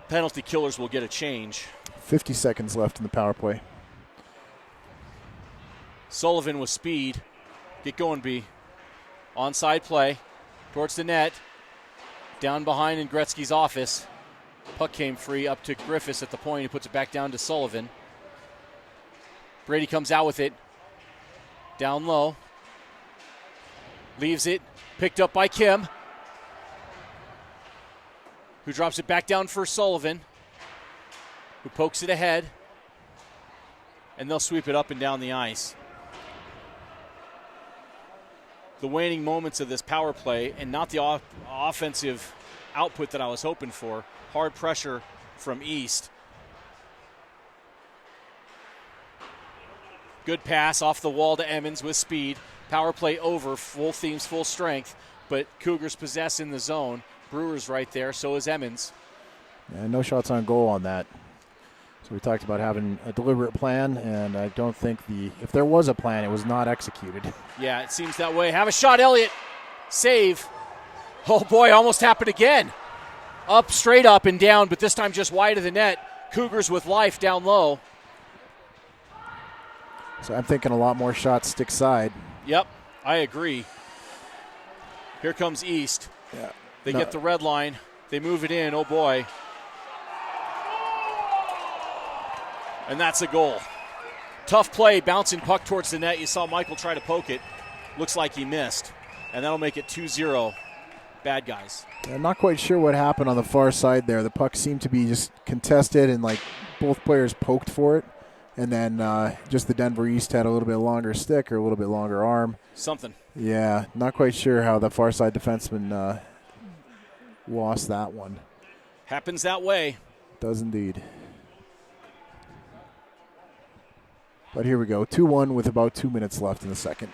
Penalty killers will get a change. 50 seconds left in the power play. Sullivan with speed. Get going, B. Onside play. Towards the net. Down behind in Gretzky's office. Puck came free up to Griffiths at the point. He puts it back down to Sullivan. Brady comes out with it. Down low. Leaves it. Picked up by Kim, who drops it back down for Sullivan, who pokes it ahead, and they'll sweep it up and down the ice. The waning moments of this power play, and not the offensive output that I was hoping for. Hard pressure from East. Good pass off the wall to Emmons with speed. Power play over, full themes, full strength, but Cougars possess in the zone. Brewer's right there, so is Emmons. Yeah, no shots on goal on that. So we talked about having a deliberate plan, and I don't think if there was a plan, it was not executed. Yeah, it seems that way. Have a shot, Elliott. Save. Oh, boy, almost happened again. Up, straight up and down, but this time just wide of the net. Cougars with life down low. So I'm thinking a lot more shots stick side. Yep, I agree. Here comes East. Yeah. They get the red line. They move it in. Oh, boy. And that's a goal. Tough play, bouncing puck towards the net. You saw Michael try to poke it. Looks like he missed. And that'll make it 2-0. Bad guys. I'm not quite sure what happened on the far side there. The puck seemed to be just contested, and like both players poked for it. And then just the Denver East had a little bit longer stick or a little bit longer arm. Something. Yeah, not quite sure how the far side defenseman lost that one. Happens that way. Does indeed. But here we go, 2-1 with about 2 minutes left in the second.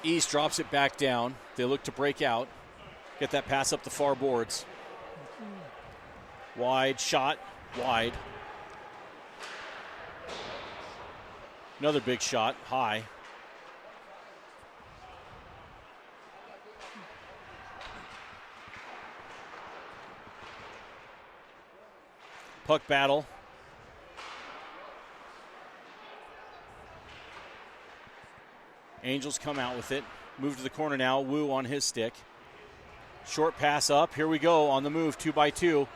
East drops it back down. They look to break out. Get that pass up the far boards. Wide shot. Wide. Another big shot. High. Puck battle. Angels come out with it. Move to the corner now. Wu on his stick. Short pass up. Here we go on the move. 2x2.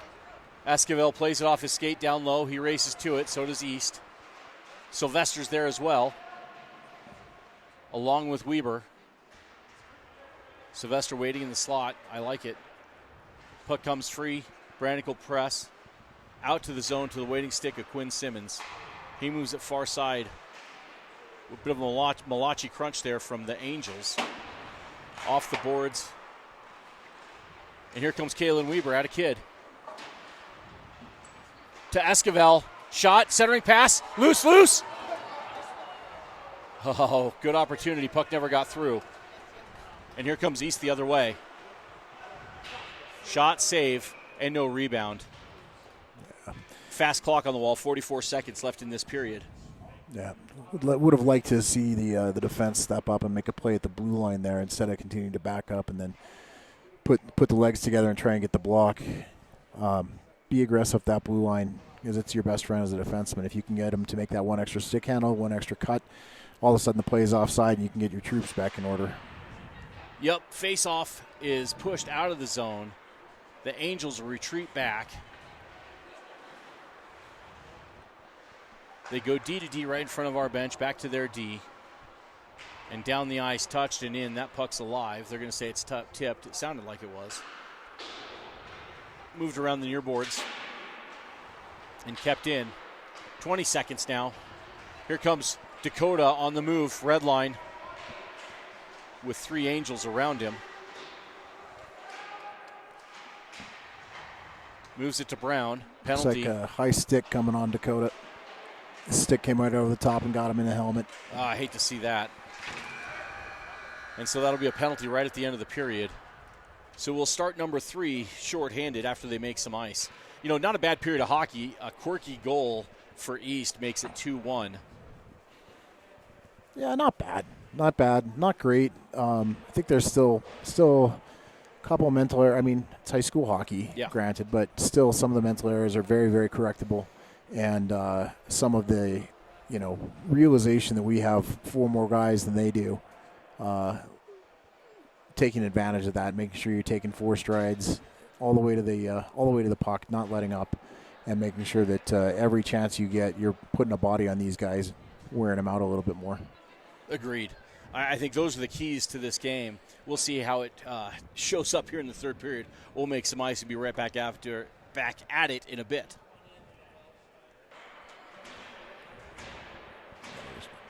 Esquivel plays it off his skate down low. He races to it. So does East. Sylvester's there as well, along with Weber. Sylvester waiting in the slot. I like it. Puck comes free. Brannick will press. Out to the zone to the waiting stick of Quinn Simmons. He moves it far side. A bit of a Malachi crunch there from the Angels. Off the boards. And here comes Kalen Weber at a kid. To Esquivel. Shot, centering pass. Loose. Oh, good opportunity. Puck never got through. And here comes East the other way. Shot, save, and no rebound. Yeah. Fast clock on the wall, 44 seconds left in this period. Yeah, would have liked to see the defense step up and make a play at the blue line there instead of continuing to back up and then put the legs together and try and get the block. Be aggressive at that blue line because it's your best friend as a defenseman. If you can get him to make that one extra stick handle, one extra cut, all of a sudden the play is offside and you can get your troops back in order. Yep, face-off is pushed out of the zone. The Angels retreat back. They go D to D right in front of our bench, back to their D. And down the ice, touched and in. That puck's alive. They're going to say it's tipped. It sounded like it was. Moved around the near boards and kept in. 20 seconds now. Here comes Dakota on the move, red line, with 3 Angels around him. Moves it to Brown. Penalty. Looks like a high stick coming on Dakota. The stick came right over the top and got him in the helmet. I hate to see that. And so that'll be a penalty right at the end of the period. So we'll start number 3 shorthanded after they make some ice. You know, not a bad period of hockey. A quirky goal for East makes it 2-1. Yeah, not bad. Not bad. Not great. I think there's still a couple of mental errors. I mean, it's high school hockey, granted, but still some of the mental errors are very, very correctable. And some of the, realization that we have 4 more guys than they do, taking advantage of that, making sure you're taking 4 strides all the way to the puck, not letting up, and making sure that every chance you get, you're putting a body on these guys, wearing them out a little bit more. Agreed. I think those are the keys to this game. We'll see how it shows up here in the third period. We'll make some ice and be right back at it in a bit.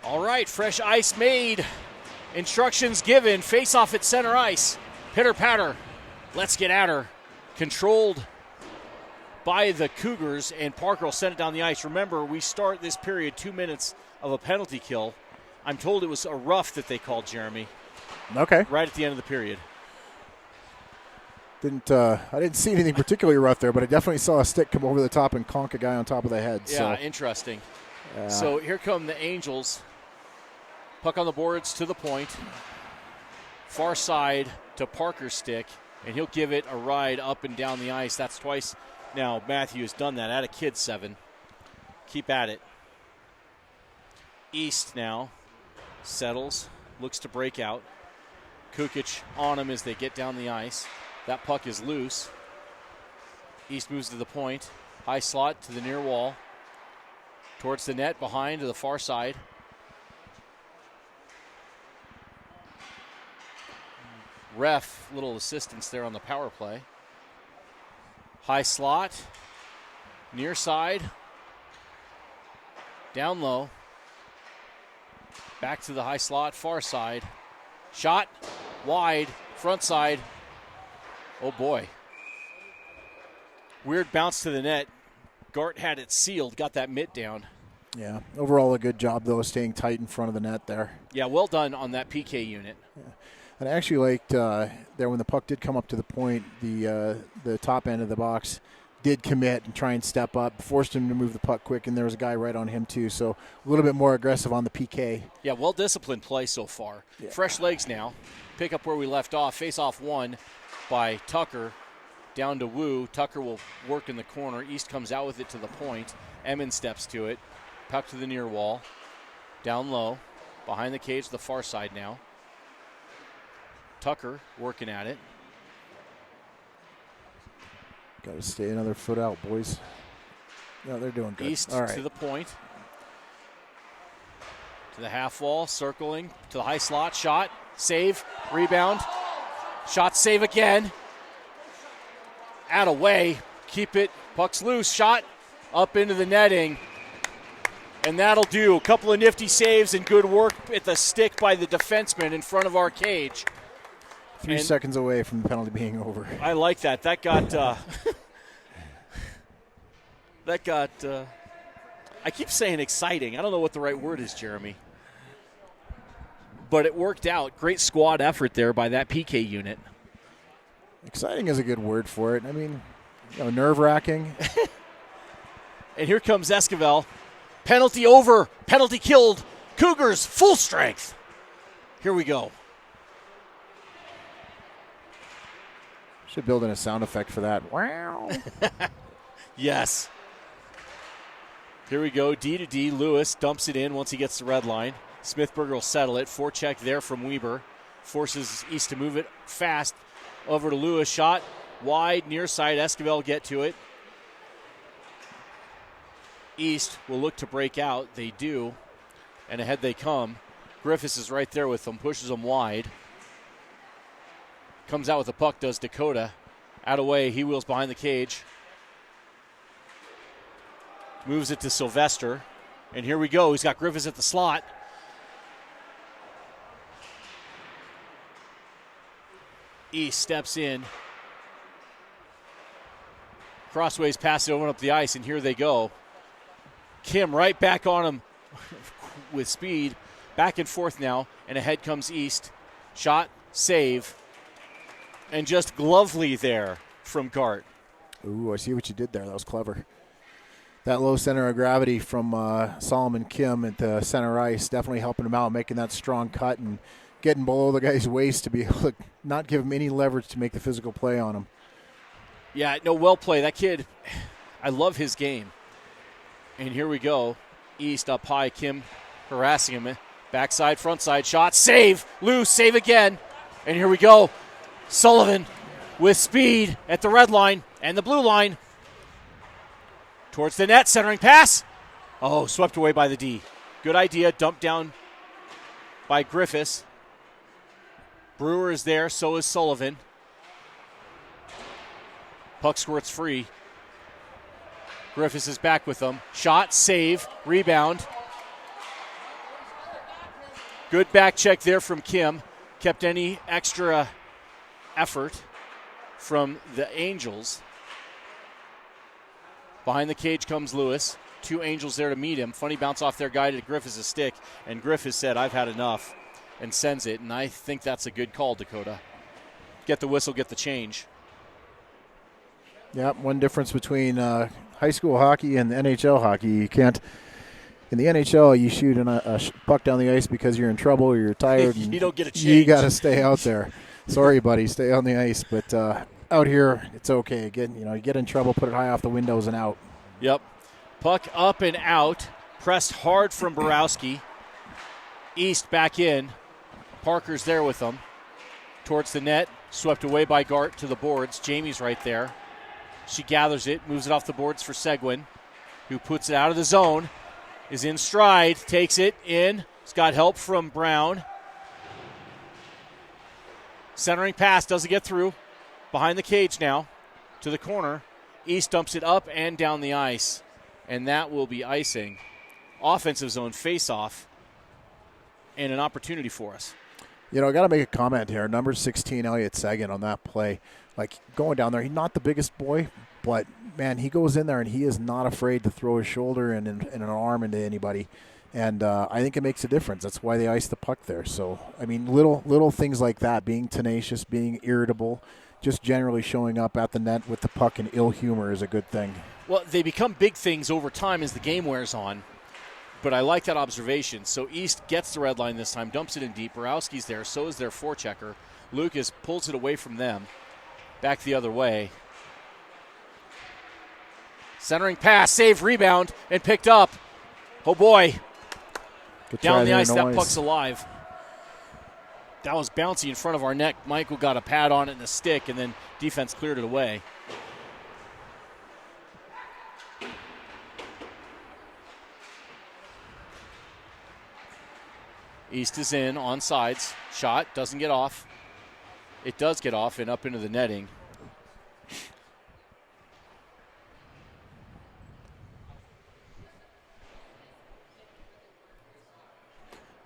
All right, fresh ice made. Instructions given. Face off at center ice. Pitter patter. Let's get at her. Controlled by the Cougars, and Parker will send it down the ice. Remember, we start this period 2 minutes of a penalty kill. I'm told it was a rough that they called, Jeremy. Okay. Right at the end of the period. I didn't see anything particularly rough there, but I definitely saw a stick come over the top and conk a guy on top of the head. Yeah, interesting. So here come the Angels. Puck on the boards to the point. Far side to Parker's stick, and he'll give it a ride up and down the ice. That's twice now Matthew has done that at a kid 7. Keep at it. East now settles, looks to break out. Kukic on him as they get down the ice. That puck is loose. East moves to the point. High slot to the near wall. Towards the net, behind to the far side. Ref, little assistance there on the power play. High slot. Near side. Down low. Back to the high slot, far side. Shot, wide, front side. Oh boy. Weird bounce to the net. Gart had it sealed, got that mitt down. Yeah, overall a good job, though, staying tight in front of the net there. Yeah, well done on that PK unit. Yeah. And I actually liked there when the puck did come up to the point, the top end of the box did commit and try and step up, forced him to move the puck quick, and there was a guy right on him too. So a little bit more aggressive on the PK. Yeah, well-disciplined play so far. Yeah. Fresh legs now. Pick up where we left off. Face-off 1 by Tucker. Down to Wu. Tucker will work in the corner. East comes out with it to the point. Emmons steps to it. Puck to the near wall. Down low. Behind the cage, the far side now. Tucker working at it. Got to stay another foot out, boys. No, they're doing good. East all right. To the point. To the half wall, circling. To the high slot. Shot. Save. Rebound. Shot, save again. Out away. Keep it. Puck's loose. Shot. Up into the netting. And that'll do. A couple of nifty saves and good work at the stick by the defenseman in front of our cage. 3 seconds away from the penalty being over. I like that. That got I keep saying exciting. I don't know what the right word is, Jeremy. but it worked out. Great squad effort there by that PK unit. Exciting is a good word for it. I mean, nerve-wracking. And here comes Esquivel. Penalty over. Penalty killed. Cougars full strength. Here we go. Should build in a sound effect for that. Wow. Yes. Here we go. D to D. Lewis dumps it in once he gets the red line. Smithberger will settle it. Forecheck there from Weber. Forces East to move it fast. Over to Lewis. Shot wide, near side. Esquivel get to it. East will look to break out. They do. And ahead they come. Griffiths is right there with them. Pushes them wide. Comes out with the puck, does Dakota. Out of way. He wheels behind the cage. Moves it to Sylvester. And here we go. He's got Griffiths at the slot. East steps in. Crossways pass it over up the ice, and here they go. Kim right back on him with speed. Back and forth now, and ahead comes East. Shot, save, and just glovely there from Gart. Ooh, I see what you did there. That was clever. That low center of gravity from Solomon Kim at the center ice definitely helping him out, making that strong cut and getting below the guy's waist to be able to not give him any leverage to make the physical play on him. Yeah, no, well played. That kid, I love his game. And here we go. East up high. Kim harassing him. Backside, front side shot. Save. Loose. Save again. And here we go. Sullivan with speed at the red line and the blue line. Towards the net. Centering pass. Oh, swept away by the D. Good idea. Dumped down by Griffiths. Brewer is there. So is Sullivan. Puck squirts free. Griffiths is back with them. Shot, save, rebound. Good back check there from Kim. Kept any extra effort from the Angels. Behind the cage comes Lewis. Two Angels there to meet him. Funny bounce off their guy to Griffiths' stick. And Griffiths said, I've had enough, and sends it. And I think that's a good call, Dakota. Get the whistle, get the change. Yeah, one difference between high school hockey and NHL hockey. You can't, in the NHL, you shoot a puck down the ice because you're in trouble or you're tired. And you don't get a change. You got to stay out there. Sorry, buddy, stay on the ice. But out here, it's okay. You get in trouble, put it high off the windows and out. Yep. Puck up and out. Pressed hard from Borowski. East back in. Parker's there with them. Towards the net. Swept away by Gart to the boards. Jamie's right there. She gathers it, moves it off the boards for Seguin, who puts it out of the zone, is in stride, takes it in. He's got help from Brown. Centering pass, doesn't get through. Behind the cage now, to the corner. East dumps it up and down the ice, and that will be icing. Offensive zone face-off, and an opportunity for us. I got to make a comment here. Number 16, Elliot Seguin on that play. Like, going down there, he's not the biggest boy, but, man, he goes in there and he is not afraid to throw his shoulder and an arm into anybody. And I think it makes a difference. That's why they iced the puck there. So, I mean, little things like that, being tenacious, being irritable, just generally showing up at the net with the puck in ill humor is a good thing. Well, they become big things over time as the game wears on. But I like that observation. So East gets the red line this time, dumps it in deep. Borowski's there, so is their forechecker. Lucas pulls it away from them. Back the other way. Centering pass, save, rebound, and picked up. Oh, boy. Down the ice, that puck's alive. That was bouncy in front of our net. Michael got a pad on it and a stick, and then defense cleared it away. East is in, on sides. Shot, doesn't get off. It does get off and up into the netting.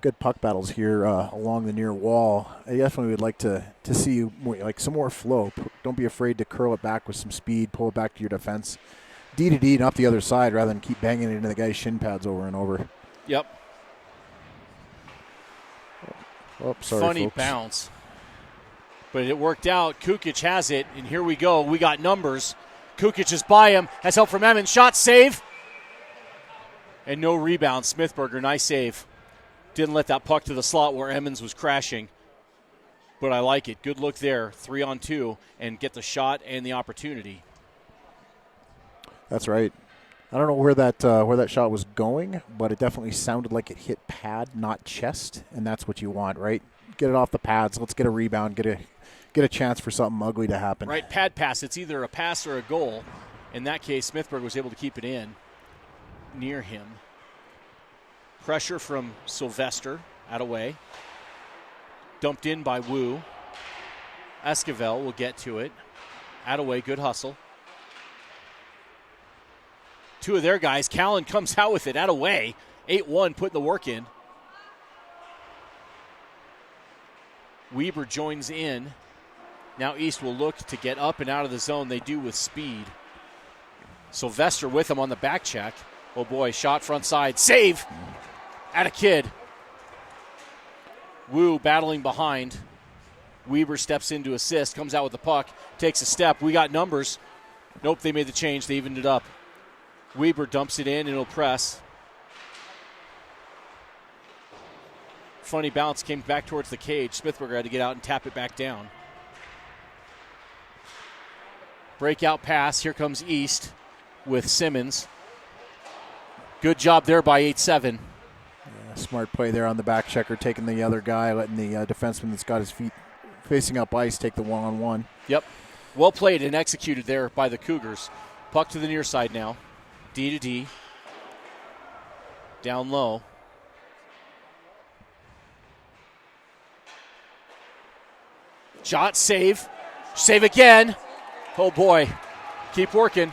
Good puck battles here along the near wall. I definitely would like to see more, like some more flow. Don't be afraid to curl it back with some speed, pull it back to your defense. D to D and up the other side rather than keep banging it into the guy's shin pads over and over. Yep. Oh, sorry, Funny folks. bounce. But it worked out. Kukic has it, and here we go. We got numbers. Kukic is by him. Has help from Emmons. Shot, save. And no rebound. Smithburger, nice save. Didn't let that puck to the slot where Emmons was crashing. But I like it. Good look there. 3-on-2, and get the shot and the opportunity. That's right. I don't know where that shot was going, but it definitely sounded like it hit pad, not chest, and that's what you want, right? Get it off the pads. Let's get a rebound. Get a chance for something ugly to happen. Right, pad pass. It's either a pass or a goal. In that case, Smithburg was able to keep it in near him. Pressure from Sylvester out of way. Dumped in by Wu. Esquivel will get to it. Out of way, good hustle. Two of their guys. Callan comes out with it out of way. 8-1, putting the work in. Weber joins in. Now East will look to get up and out of the zone. They do with speed. Sylvester with him on the back check. Oh boy, shot front side. Save! At a kid. Wu battling behind. Weber steps in to assist, comes out with the puck, takes a step. We got numbers. Nope, they made the change. They evened it up. Weber dumps it in and he'll press. Funny bounce, came back towards the cage. Smithburger had to get out and tap it back down. Breakout pass. Here comes East with Simmons. Good job there by 8-7. Yeah, smart play there on the back checker, taking the other guy, letting the defenseman that's got his feet facing up ice take the one-on-one. Yep. Well played and executed there by the Cougars. Puck to the near side now. D to D. Down low. Shot, save. Save again. Oh, boy. Keep working.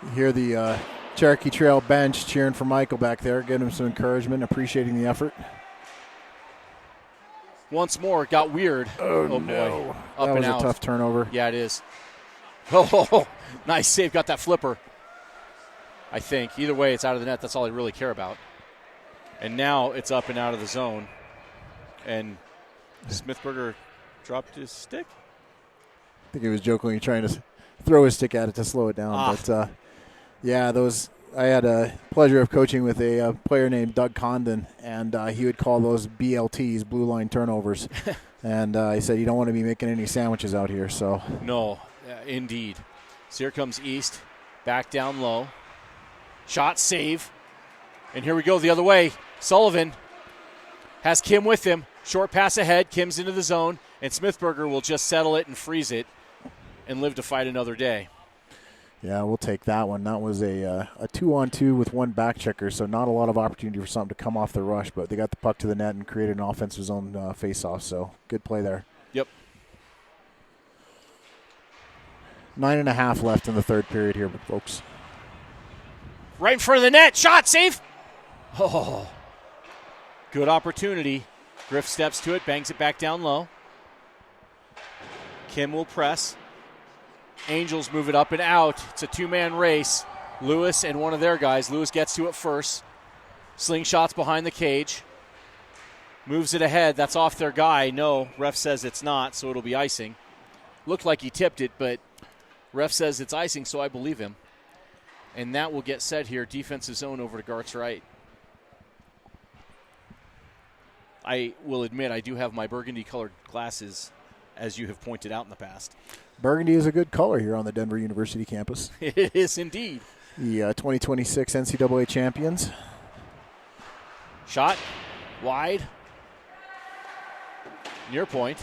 You hear the Cherokee Trail bench cheering for Michael back there, giving him some encouragement, appreciating the effort. Once more, it got weird. Oh boy. No. Up that and was out. a tough turnover. Yeah, it is. Oh, nice save. Got that flipper, I think. Either way, it's out of the net. That's all I really care about. And now it's up and out of the zone. And Smithburger dropped his stick. I think he was jokingly trying to throw his stick at it to slow it down. But, yeah, I had a pleasure of coaching with a player named Doug Condon, and he would call those BLTs, blue line turnovers. And he said, you don't want to be making any sandwiches out here. So No, indeed. So here comes East, back down low. Shot, save. And here we go the other way. Sullivan has Kim with him. Short pass ahead. Kim's into the zone, and Smithburger will just settle it and freeze it and live to fight another day. yeah, we'll take that one. That was a 2-on-2 with one back checker, so not a lot of opportunity for something to come off the rush, but they got the puck to the net and created an offensive zone face-off, so good play there. Yep. 9.5 left in the third period here, folks. Right in front of the net. Shot, save. Oh, good opportunity. Griff steps to it, bangs it back down low. Kim will press. Angels move it up and out. It's a two-man race. Lewis and one of their guys. Lewis gets to it first. Slingshots behind the cage. Moves it ahead. That's off their guy. No, ref says it's not, so it'll be icing. Looked like he tipped it, but ref says it's icing, so I believe him. And that will get set here. Defensive zone over to Gart's right. I will admit I do have my burgundy-colored glasses, as you have pointed out in the past. Burgundy is a good color here on the Denver University campus. It is indeed. The 2026 NCAA champions. Shot, wide, near point.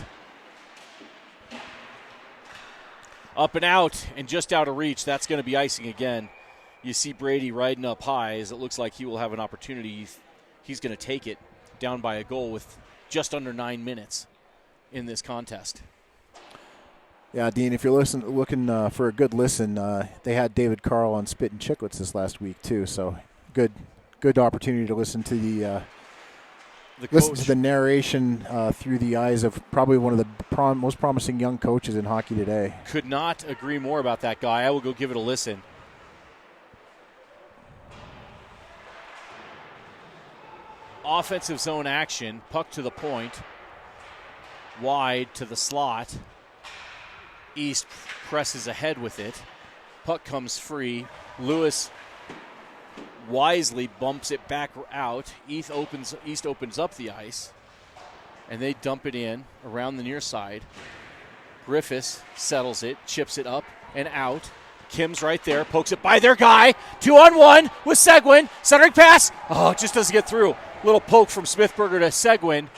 Up and out, and just out of reach. That's going to be icing again. You see Brady riding up high as it looks like he will have an opportunity. He's going to take it down by a goal with just under 9 minutes in this contest. Yeah, Dean, if you're looking for a good listen, they had David Carl on Spit and Chicklets this last week too. So good opportunity to listen to the narration through the eyes of probably one of the most promising young coaches in hockey today. Could not agree more about that guy. I will go give it a listen. offensive zone action. Puck to the point. Wide to the slot. East presses ahead with it. Puck comes free. Lewis wisely bumps it back out. East opens up the ice. And they dump it in around the near side. Griffiths settles it, chips it up and out. Kim's right there, pokes it by their guy. 2-on-1 with Seguin. Centering pass. Oh, it just doesn't get through. Little poke from Smithberger to Seguin.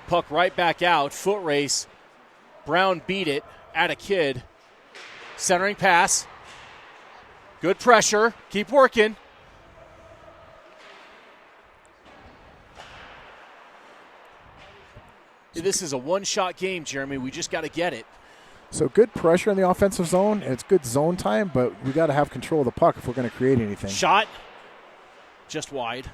Puck right back out. Foot race. Brown beat it at a kid. Centering pass. Good pressure. Keep working. This is a one-shot game, Jeremy. We just got to get it. So good pressure in the offensive zone. It's good zone time, but we got to have control of the puck if we're going to create anything. Shot. Just wide.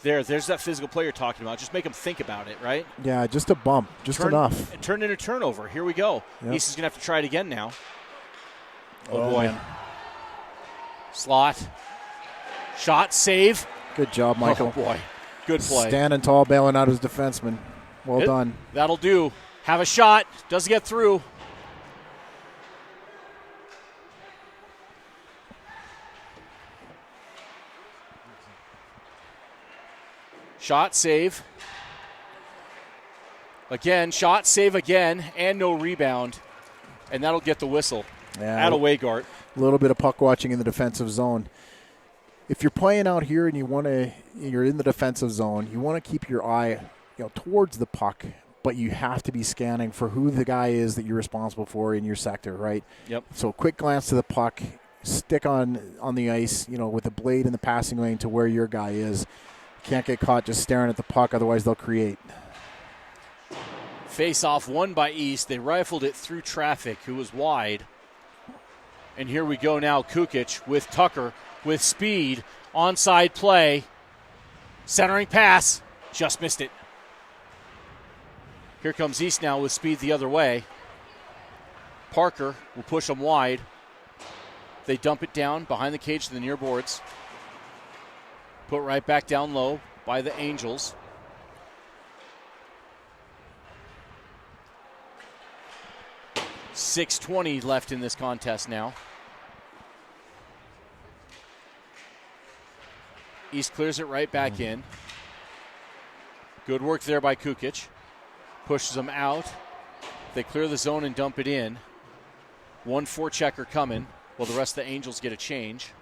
There's that physical player talking about. Just make them think about it, right? Yeah, just a bump. Just enough. It turned into turnover. Here we go. Yep. East is going to have to try it again now. Oh, boy. Man. Slot. Shot. Save. Good job, Michael. Oh, boy. Good play. Standing tall, bailing out his defenseman. Well done. That'll do. Have a shot. Doesn't get through. Shot, save. Again, shot, save again, and no rebound. And that'll get the whistle. Yeah, Out of Waygart. A little bit of puck watching in the defensive zone. If you're playing out here and you're in the defensive zone, you want to keep your eye towards the puck, but you have to be scanning for who the guy is that you're responsible for in your sector, right? Yep. So quick glance to the puck, stick on the ice, with the blade in the passing lane to where your guy is. Can't get caught just staring at the puck, otherwise they'll create. Face-off won by East. They rifled it through traffic, who was wide. And here we go now, Kukic with Tucker with speed. Onside play. Centering pass. Just missed it. Here comes East now with speed the other way. Parker will push them wide. They dump it down behind the cage to the near boards. Put right back down low by the Angels. .620 left in this contest now. East clears it right back in. Good work there by Kukic. Pushes them out. They clear the zone and dump it in. 1 forechecker coming. Well, the rest of the Angels get a change.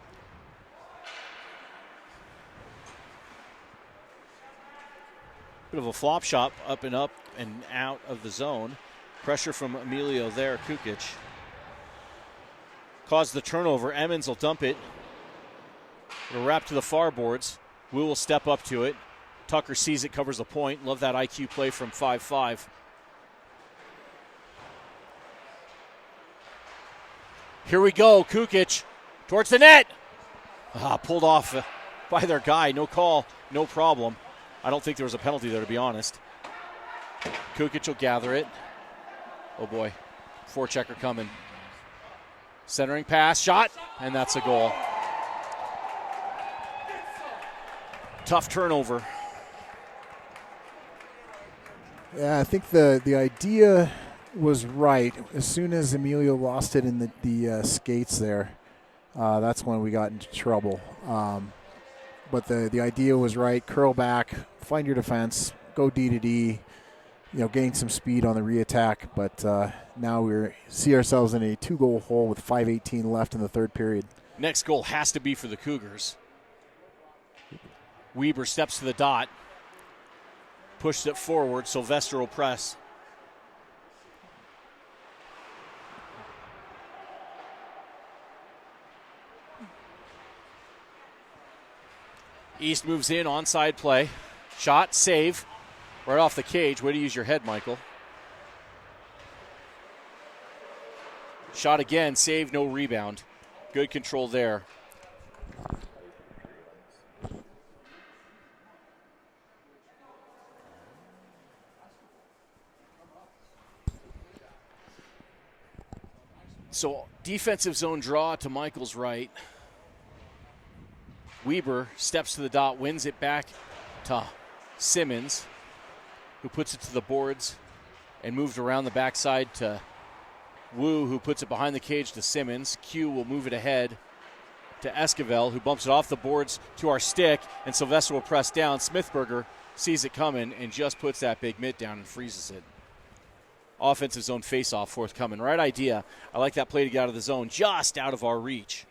Bit of a flop shot up and out of the zone. Pressure from Emilio there, Kukic. Caused the turnover. Emmons will dump it. It'll wrap to the far boards. Wu will step up to it. Tucker sees it, covers the point. Love that IQ play from 5'5". Here we go. Kukic towards the net. Pulled off by their guy. No call, no problem. I don't think there was a penalty there, to be honest. Kukic will gather it. Oh, boy. Forechecker coming. Centering pass, shot, and that's a goal. Tough turnover. Yeah, I think the idea was right. As soon as Emilio lost it in the skates there, that's when we got into trouble. But the idea was right. Curl back, find your defense, go D to D, gain some speed on the re-attack. But now we see ourselves in a 2-goal hole with 5:18 left in the third period. Next goal has to be for the Cougars. Weber steps to the dot, pushes it forward. Sylvester will press. East moves in, onside play. Shot, save, right off the cage. Way to use your head, Michael. Shot again, save, no rebound. Good control there. So defensive zone draw to Michael's right. Weber steps to the dot, wins it back to Simmons, who puts it to the boards and moved around the backside to Wu, who puts it behind the cage to Simmons. Q will move it ahead to Esquivel, who bumps it off the boards to our stick, and Sylvester will press down. Smithberger sees it coming and just puts that big mitt down and freezes it. Offensive zone face-off forthcoming. Right idea. I like that play to get out of the zone, just out of our reach.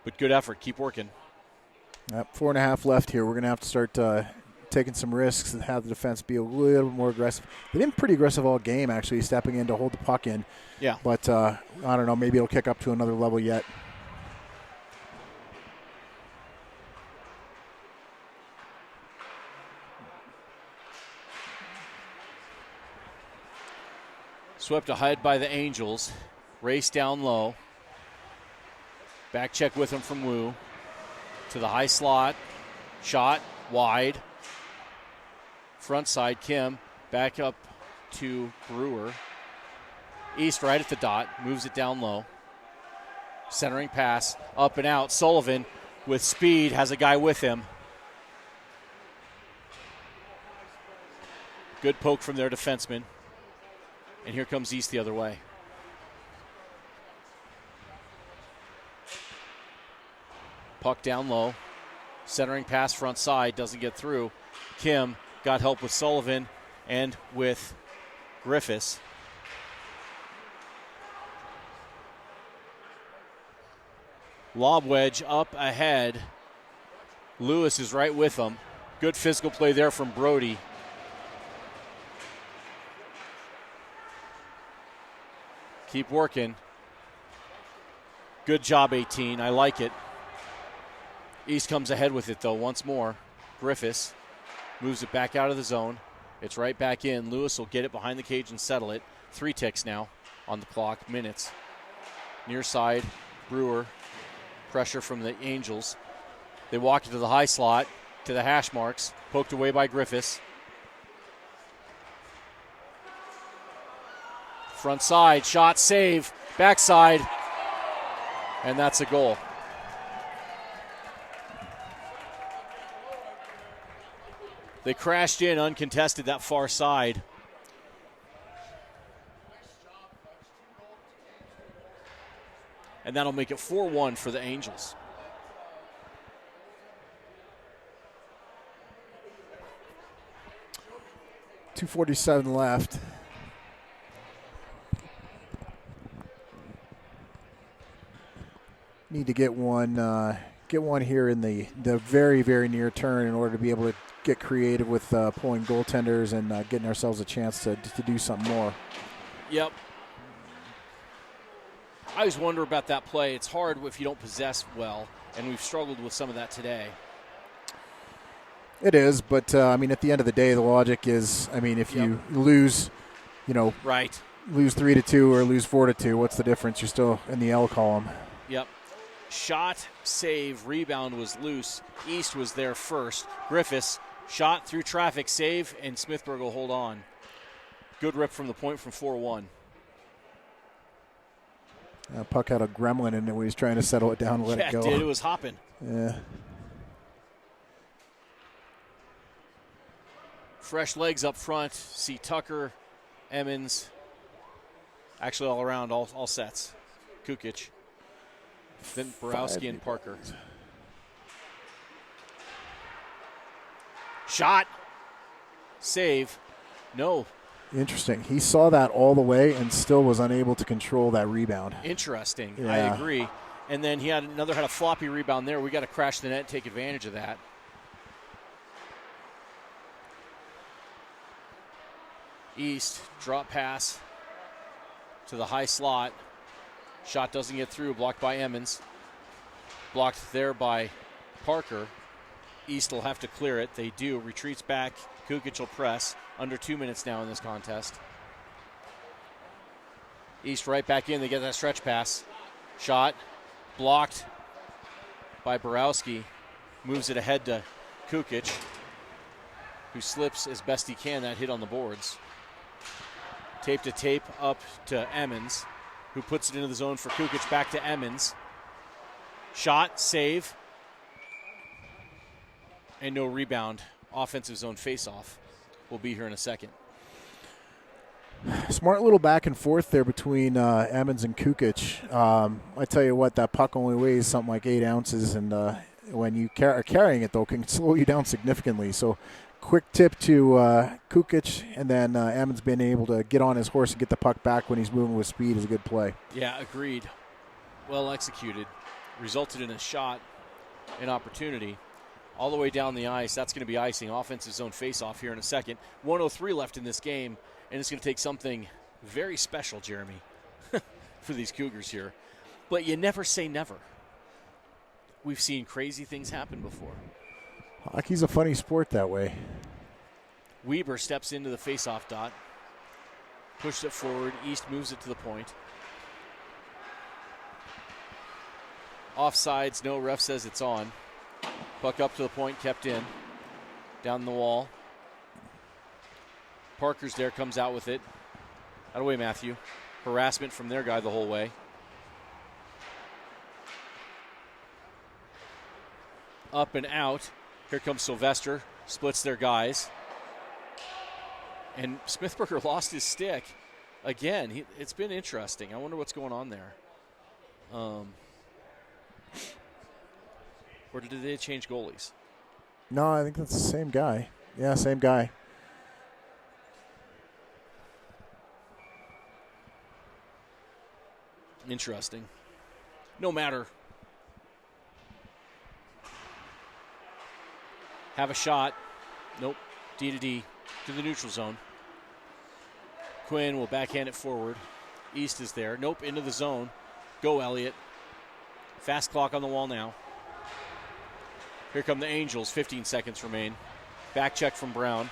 But good effort. Keep working. Yep, 4.5 left here. We're going to have to start taking some risks and have the defense be a little more aggressive. They've been pretty aggressive all game, actually, stepping in to hold the puck in. Yeah. But I don't know. Maybe it'll kick up to another level yet. Swept ahead by the Angels. Race down low. Back check with him from Wu. To the high slot. Shot wide. Front side, Kim. Back up to Brewer. East right at the dot. Moves it down low. Centering pass. Up and out. Sullivan with speed. Has a guy with him. Good poke from their defenseman. And here comes East the other way. Puck down low. Centering pass front side. Doesn't get through. Kim got help with Sullivan and with Griffiths. Lob wedge up ahead. Lewis is right with him. Good physical play there from Brody. Keep working. Good job, 18. I like it. East comes ahead with it, though, once more. Griffiths moves it back out of the zone. It's right back in. Lewis will get it behind the cage and settle it. 3 ticks now on the clock, minutes. Near side, Brewer. Pressure from the Angels. They walk into the high slot to the hash marks. Poked away by Griffiths. Front side, shot, save, backside, and that's a goal. They crashed in uncontested that far side. And that'll make it 4-1 for the Angels. .247 left. Need to get one here in the very, very near turn in order to be able to get creative with pulling goaltenders and getting ourselves a chance to do something more. Yep. I always wonder about that play. It's hard if you don't possess well, and we've struggled with some of that today. It is, but I mean, at the end of the day, the logic is, I mean, if you lose, right, lose 3-2 or lose 4-2, what's the difference? You're still in the L column. Yep. Shot, save, rebound was loose. East was there first. Griffiths shot through traffic, save, and Smithberg will hold on. Good rip from the point from 4-1. Puck had a gremlin in it when he was trying to settle it down and let it go. Yeah, it did. It was hopping. Yeah. Fresh legs up front. See Tucker, Emmons. Actually, all around, all sets. Kukic. Then Borowski and Parker. Shot. Save. No. Interesting. He saw that all the way and still was unable to control that rebound. Interesting. Yeah. I agree. And then he had a floppy rebound there. We got to crash the net and take advantage of that. East, drop pass to the high slot. Shot doesn't get through, blocked by Emmons. Blocked there by Parker. East will have to clear it. They do. Retreats back. Kukic will press. Under 2 minutes now in this contest. East right back in. They get that stretch pass. Shot. Blocked by Borowski. Moves it ahead to Kukic, who slips as best he can. That hit on the boards. Tape to tape up to Emmons, who puts it into the zone for Kukic. Back to Emmons. Shot, save, And no rebound. Offensive zone face-off will be here in a second. Smart little back and forth there between Emmons and Kukic. I tell you what, that puck only weighs something like 8 ounces, and when you are carrying it, though, can slow you down significantly. So quick tip to Kukic, and then Emmons being able to get on his horse and get the puck back when he's moving with speed is a good play. Yeah, agreed. Well executed. Resulted in a shot, an opportunity. All the way down the ice. That's going to be icing. Offensive zone face-off here in a second. 1:03 left in this game, and it's going to take something very special, Jeremy, for these Cougars here. But you never say never. We've seen crazy things happen before. Hockey's a funny sport that way. Weber steps into the face-off dot. Pushed it forward. East moves it to the point. Offsides. No, ref says it's on. Puck up to the point, kept in. Down the wall. Parker's there, comes out with it. Out of the way, Matthew. Harassment from their guy the whole way. Up and out. Here comes Sylvester. Splits their guys. And Smithberger lost his stick. Again, it's been interesting. I wonder what's going on there. Or did they change goalies? No, I think that's the same guy. Yeah, same guy. Interesting. No matter. Have a shot. Nope. D to D to the neutral zone. Quinn will backhand it forward. East is there. Nope, into the zone. Go, Elliott. Fast clock on the wall now. Here come the Angels. 15 seconds remain. Back check from Brown.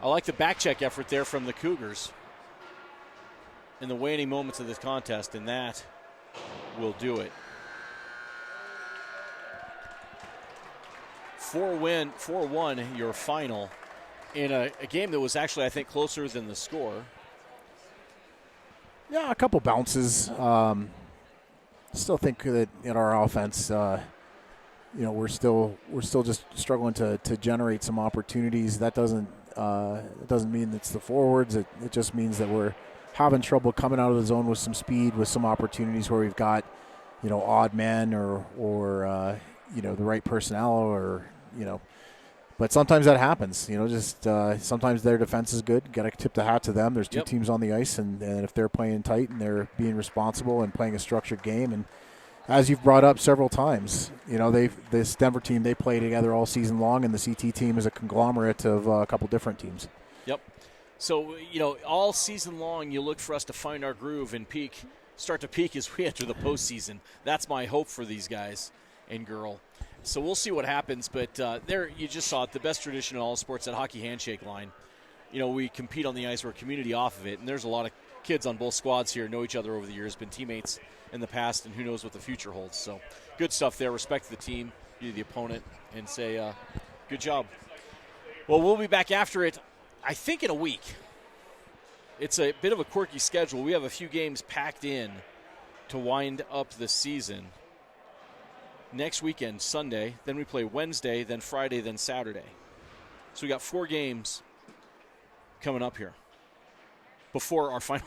I like the back check effort there from the Cougars in the waning moments of this contest, and that will do it. 4-1 your final in a game that was actually, I think, closer than the score. Yeah, a couple bounces. Still think that in our offense, we're still just struggling to generate some opportunities. That doesn't mean it's the forwards. It just means that we're having trouble coming out of the zone with some speed, with some opportunities where we've got, odd men or the right personnel or. But sometimes that happens, sometimes their defense is good. Got to tip the hat to them. There's two teams on the ice, and if they're playing tight and they're being responsible and playing a structured game, and as you've brought up several times, this Denver team, they play together all season long, and the CT team is a conglomerate of a couple different teams. Yep. So, all season long you look for us to find our groove and start to peak as we enter the postseason. That's my hope for these guys and girl. So we'll see what happens, but there you just saw it, the best tradition in all sports, that hockey handshake line. We compete on the ice, we're a community off of it, and there's a lot of kids on both squads here, know each other over the years, been teammates in the past, and who knows what the future holds. So good stuff there. Respect the team, the opponent, and say good job. Well, we'll be back after it, I think, in a week. It's a bit of a quirky schedule. We have a few games packed in to wind up the season. Next weekend, Sunday, then we play Wednesday, then Friday, then Saturday. So we got 4 games coming up here before our final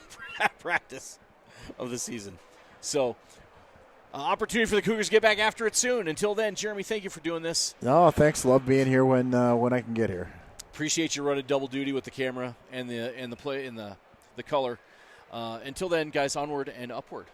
practice of the season. So opportunity for the Cougars to get back after it soon. Until then, Jeremy, thank you for doing this. No, thanks. Love being here when I can get here. Appreciate you running double duty with the camera and the play and the color. Until then, guys, onward and upward.